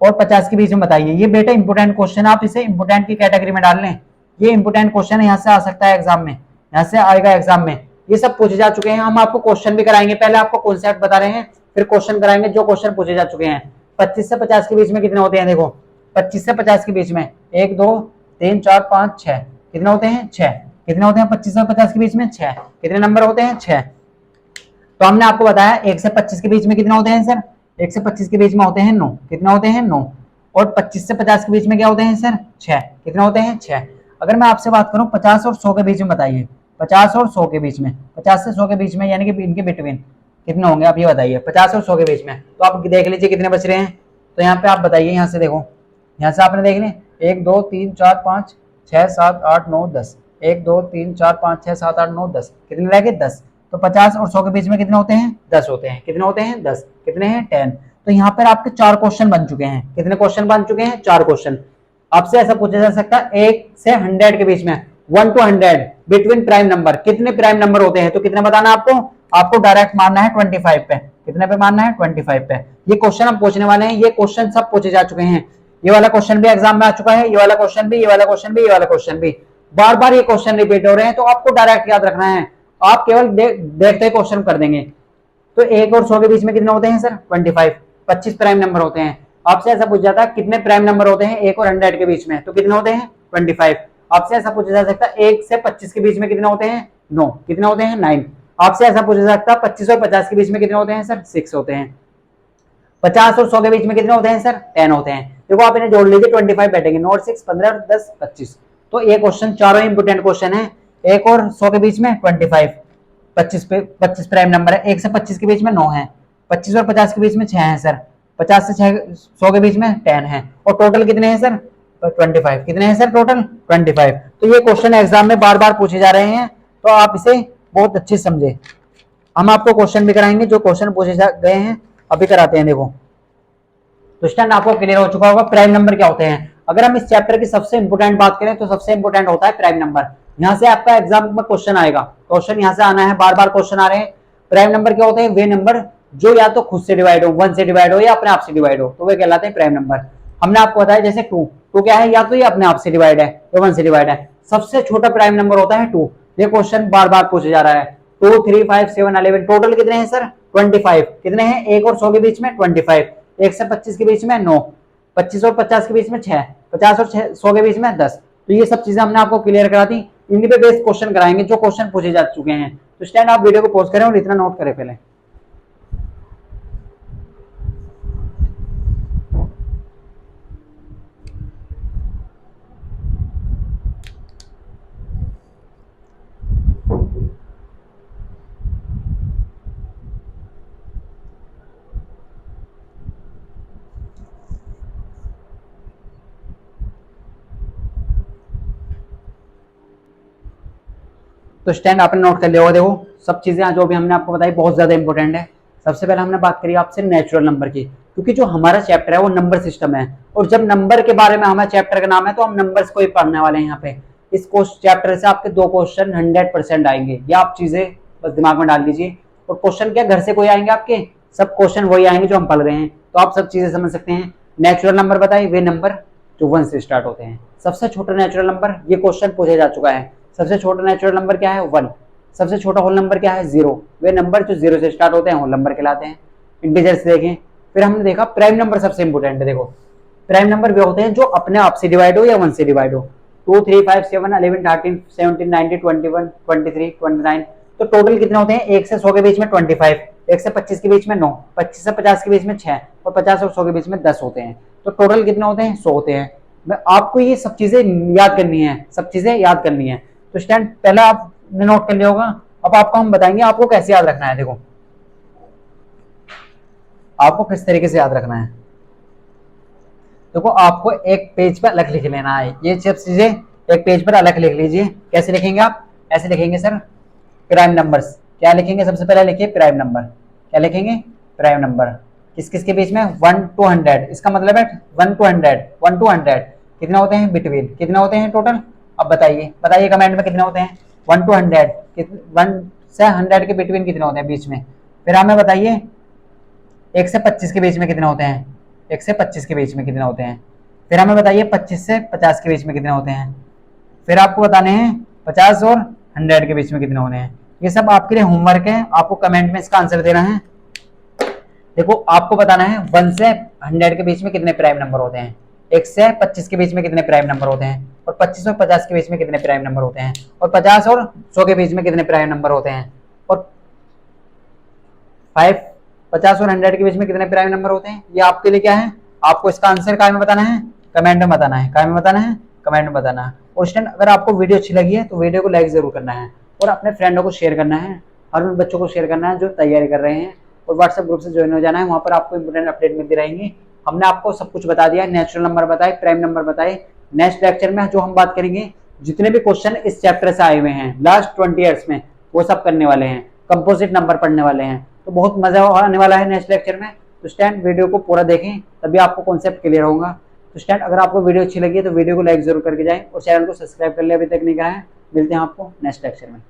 और 50 के बीच में बताइए, ये बेटा इंपोर्टेंट क्वेश्चन, आप इसे इंपोर्टेंट की कैटेगरी में डाल लें, ये इंपोर्टेंट क्वेश्चन है, यहाँ से आ सकता है एग्जाम में, यहाँ से आएगा एग्जाम में, ये सब पूछे जा चुके हैं। हम आपको क्वेश्चन भी कराएंगे, पहले आपको कॉन्सेप्ट बता रहे हैं फिर क्वेश्चन कराएंगे जो क्वेश्चन पूछे जा चुके हैं। 25 से 50 के बीच में कितने होते हैं, देखो 25 से 50 के बीच में 1 2 3 4 5 6, कितने होते हैं 6, कितने होते हैं 25 से 50 के बीच में 6, कितने नंबर होते हैं 6। तो हमने आपको बताया 1 से 25 के बीच में कितने होते हैं सर, 1 से 25 के बीच में होते हैं 9, कितने होते हैं 9, और 25 से 50 के बीच में क्या होते हैं सर 6, कितने होते हैं 6। अगर मैं आपसे बात करूं 50 और 100 के बीच में बताइए, 50 और 100 के बीच में, 50 से 100 के बीच में यानी कि इनके बिटवीन कितने होंगे आप ये बताइए 50 और 100 के बीच में। तो आप देख लीजिए कितने बच रहे हैं, तो यहाँ पे आप बताइए, यहाँ से देखो, यहाँ से आपने देख लें 1 2 3 4 5 6 7 8 9 10, 1 2 3 4 5 6 7 8 9 10, कितने रह गए 10। तो 50 और 100 के बीच में कितने होते हैं 10 होते हैं, कितने होते हैं 10, कितने हैं 10। तो यहाँ पर आपके 4 क्वेश्चन बन चुके हैं, कितने क्वेश्चन बन चुके हैं 4 क्वेश्चन। आपसे ऐसा पूछा जा सकता है 1 से 100 के बीच में 1 to 100 बिटवीन प्राइम नंबर, कितने प्राइम नंबर होते हैं, तो कितने बताना आपको, आपको डायरेक्ट मानना है 25 पे, कितने पे मानना है 25 पे। ये क्वेश्चन हम पूछने वाले हैं, ये क्वेश्चन सब पूछे जा चुके हैं, ये वाला क्वेश्चन भी एग्जाम में आ चुका है, ये वाला क्वेश्चन भी, ये वाला क्वेश्चन भी, ये वाला क्वेश्चन भी, बार बार ये क्वेश्चन रिपीट हो रहे हैं, तो आपको डायरेक्ट याद रखना है, आप केवल देखते क्वेश्चन कर देंगे। तो 1 और 100 के बीच में कितने होते हैं सर 25, 25 प्राइम नंबर होते हैं। आपसे ऐसा पूछा जाता है कितने प्राइम नंबर होते हैं 1 और 100 के बीच में, तो कितने होते हैं 25। आपसे ऐसा पूछा जा सकता है 1 से 25 के बीच में कितने होते हैं 9, कितने होते हैं 9। आपसे ऐसा पूछा जा सकता है 25 और 50 के बीच में कितने होते हैं सर 6 होते हैं। 50 और 100 के बीच में कितने होते हैं सर 10 होते हैं। देखो आप इन्हें जोड़ लीजिए 25 बैठेंगे, नोट 6 15 और 10 25। तो ये क्वेश्चन चारों इंपोर्टेंट क्वेश्चन है। 1 और 100 के बीच में 25, 25 प्राइम नंबर है। 1 से 25 के बीच में 9 है, 25 और 50 के बीच में 6 है सर, 50 से 100 के बीच में 10 है, और टोटल कितने हैं सर 25, कितने हैं सर टोटल 25। तो ये क्वेश्चन एग्जाम में बार बार पूछे जा रहे हैं, तो आप इसे बहुत अच्छे समझे। हम आपको क्वेश्चन भी कराएंगे, जो क्वेश्चन पूछे गए हैं अभी कराते हैं। देखो तो स्टैंड आपको क्लियर हो चुका होगा प्राइम नंबर क्या होते हैं। अगर हम इस चैप्टर की सबसे इंपोर्टेंट बात करें तो सबसे इंपोर्टेंट होता है प्राइम नंबर। यहाँ से आपका एग्जाम में क्वेश्चन आएगा, क्वेश्चन यहाँ से आना है, बार बार क्वेश्चन आ रहे हैं। प्राइम नंबर क्या होते हैं, वे नंबर जो या तो खुद से डिवाइड हो, 1 से डिवाइड हो, या अपने आप से डिवाइड हो, तो वे कहलाते हैं प्राइम नंबर। हमने आपको बताया जैसे 2 क्या है, या तो ये अपने आप से डिवाइड है या 1 से डिवाइड है। सबसे छोटा प्राइम नंबर होता है 2। ये क्वेश्चन बार बार पूछा जा रहा है। 2 3 5 7 11 टोटल कितने हैं सर 25, कितने हैं 1 और 100 के बीच में 25, 1 से 25 के बीच में 9, 25 और 50 के बीच में 6, 50 और 100 के बीच में 10। तो ये सब चीजें हमने आपको क्लियर करा दी। इनके पे बेस्ड क्वेश्चन कराएंगे जो क्वेश्चन पूछे जा चुके हैं। तो स्टैंड आप वीडियो को पॉज करें और इतना नोट करें पहले। तो स्टैंड आपने नोट कर लिया होगा। देखो सब चीजें जो भी हमने आपको बताई बहुत ज्यादा इंपॉर्टेंट है। सबसे पहले हमने बात करी आपसे नेचुरल नंबर की। क्योंकि जो हमारा चैप्टर है वो नंबर सिस्टम है, और जब नंबर के बारे में हमारा चैप्टर का नाम है तो हम नंबर्स को ही पढ़ने वाले हैं यहाँ पे। इस चैप्टर से आपके 2 क्वेश्चन 100% आएंगे, ये आप चीजें बस दिमाग में डाल लीजिए। और क्वेश्चन क्या घर से कोई आएंगे आपके, सब क्वेश्चन वही आएंगे जो हम पढ़ रहे हैं, तो आप सब चीजें समझ सकते हैं। नेचुरल नंबर बताइए, वे नंबर जो 1 से स्टार्ट होते हैं। सबसे छोटा नेचुरल नंबर, ये क्वेश्चन पूछा जा चुका है, सबसे छोटा नेचुरल नंबर क्या है 1। सबसे छोटा होल नंबर क्या है 0, वे नंबर जो 0 से स्टार्ट होते हैं होल नंबर कहलाते हैं। इंटीजर्स देखें, फिर हमने देखा प्राइम नंबर सबसे इंपोर्टेंट है। देखो प्राइम नंबर वे होते हैं जो अपने आप से डिवाइड हो या 1 से डिवाइड हो। 2 3 5 7 11 13 17 19 21 23 29, तो टोटल कितने होते हैं 1 से 100 के बीच में 25, 1 से 25 के बीच में 9, 25 से 50 के बीच में 6, और 50 और 100 के बीच में 10 होते हैं। तो टोटल कितने होते हैं 100 होते हैं। आपको ये सब चीजें याद करनी है, सब चीजें याद करनी है। तो स्टैंड पहले आपने नोट कर लिया होगा, अब आपको हम बताएंगे आपको कैसे याद रखना है। देखो आपको किस तरीके से याद रखना है। देखो आपको एक पेज पर अलग लिख लेना है, ये सब चीजें एक पेज पर अलग लिख लीजिए। कैसे लिखेंगे आप, ऐसे लिखेंगे सर प्राइम नंबर्स। क्या लिखेंगे, सबसे पहले लिखिए प्राइम नंबर। क्या लिखेंगे, प्राइम नंबर। किस किस के बीच में 1 to 100, इसका मतलब है 1 to 100, 1 to 100 कितने होते हैं बिटवीन, कितने होते हैं टोटल। अब बताइए बताइए कमेंट में कितने होते हैं 1 to 100, 1 से 100 के बिटवीन कितने होते हैं बीच में। फिर हमें बताइए 1 से 25 के बीच में कितने होते हैं, 1 से 25 के बीच में कितने होते हैं। फिर हमें बताइए 25 से 50 के बीच में कितने होते हैं। फिर आपको बताने हैं 50 और 100 के बीच में कितने होने हैं। ये सब आपके लिए होमवर्क है, आपको कमेंट में इसका आंसर देना है। देखो आपको बताना है 1 से 100 के बीच में कितने प्राइम नंबर होते हैं, 1 से 25 के बीच में कितने प्राइम नंबर होते हैं, और 25 और 50 के बीच में कितने प्राइम नंबर होते हैं, और 50 और 100 के बीच में कितने प्राइम नंबर होते हैं, और 50 और 100 के बीच में कितने प्राइम नंबर होते हैं। ये आपके लिए क्या है, आपको इसका आंसर काय में बताना है, कमेंट में बताना है। काय में बताना है, कमेंट में बताना है। और स्टूडेंट अगर आपको वीडियो अच्छी लगी है तो वीडियो को लाइक जरूर करना है, और अपने फ्रेंडों को शेयर करना है, और उन बच्चों को शेयर करना है जो तैयारी कर रहे हैं। और व्हाट्सएप ग्रुप से ज्वाइन हो जाना है, वहाँ पर आपको इंपोर्टेंट अपडेट मिलती रहेंगी। हमने आपको सब कुछ बता दिया, नेचुरल नंबर बताए, प्राइम नंबर बताए। नेक्स्ट लेक्चर में जो हम बात करेंगे, जितने भी क्वेश्चन इस चैप्टर से आए हुए हैं लास्ट 20 ईयर्स में, वो सब करने वाले हैं, कंपोजिट नंबर पढ़ने वाले हैं। तो बहुत मजा आने वाला है नेक्स्ट लेक्चर में। तो स्टूडेंट वीडियो को पूरा देखें, तभी आपको कॉन्सेप्ट क्लियर होगा। तो स्टूडेंट अगर आपको वीडियो अच्छी लगी है तो वीडियो को लाइक जरूर करके जाएं, और चैनल को सब्सक्राइब कर ले अभी तक नहीं करा है। मिलते हैं आपको नेक्स्ट लेक्चर में।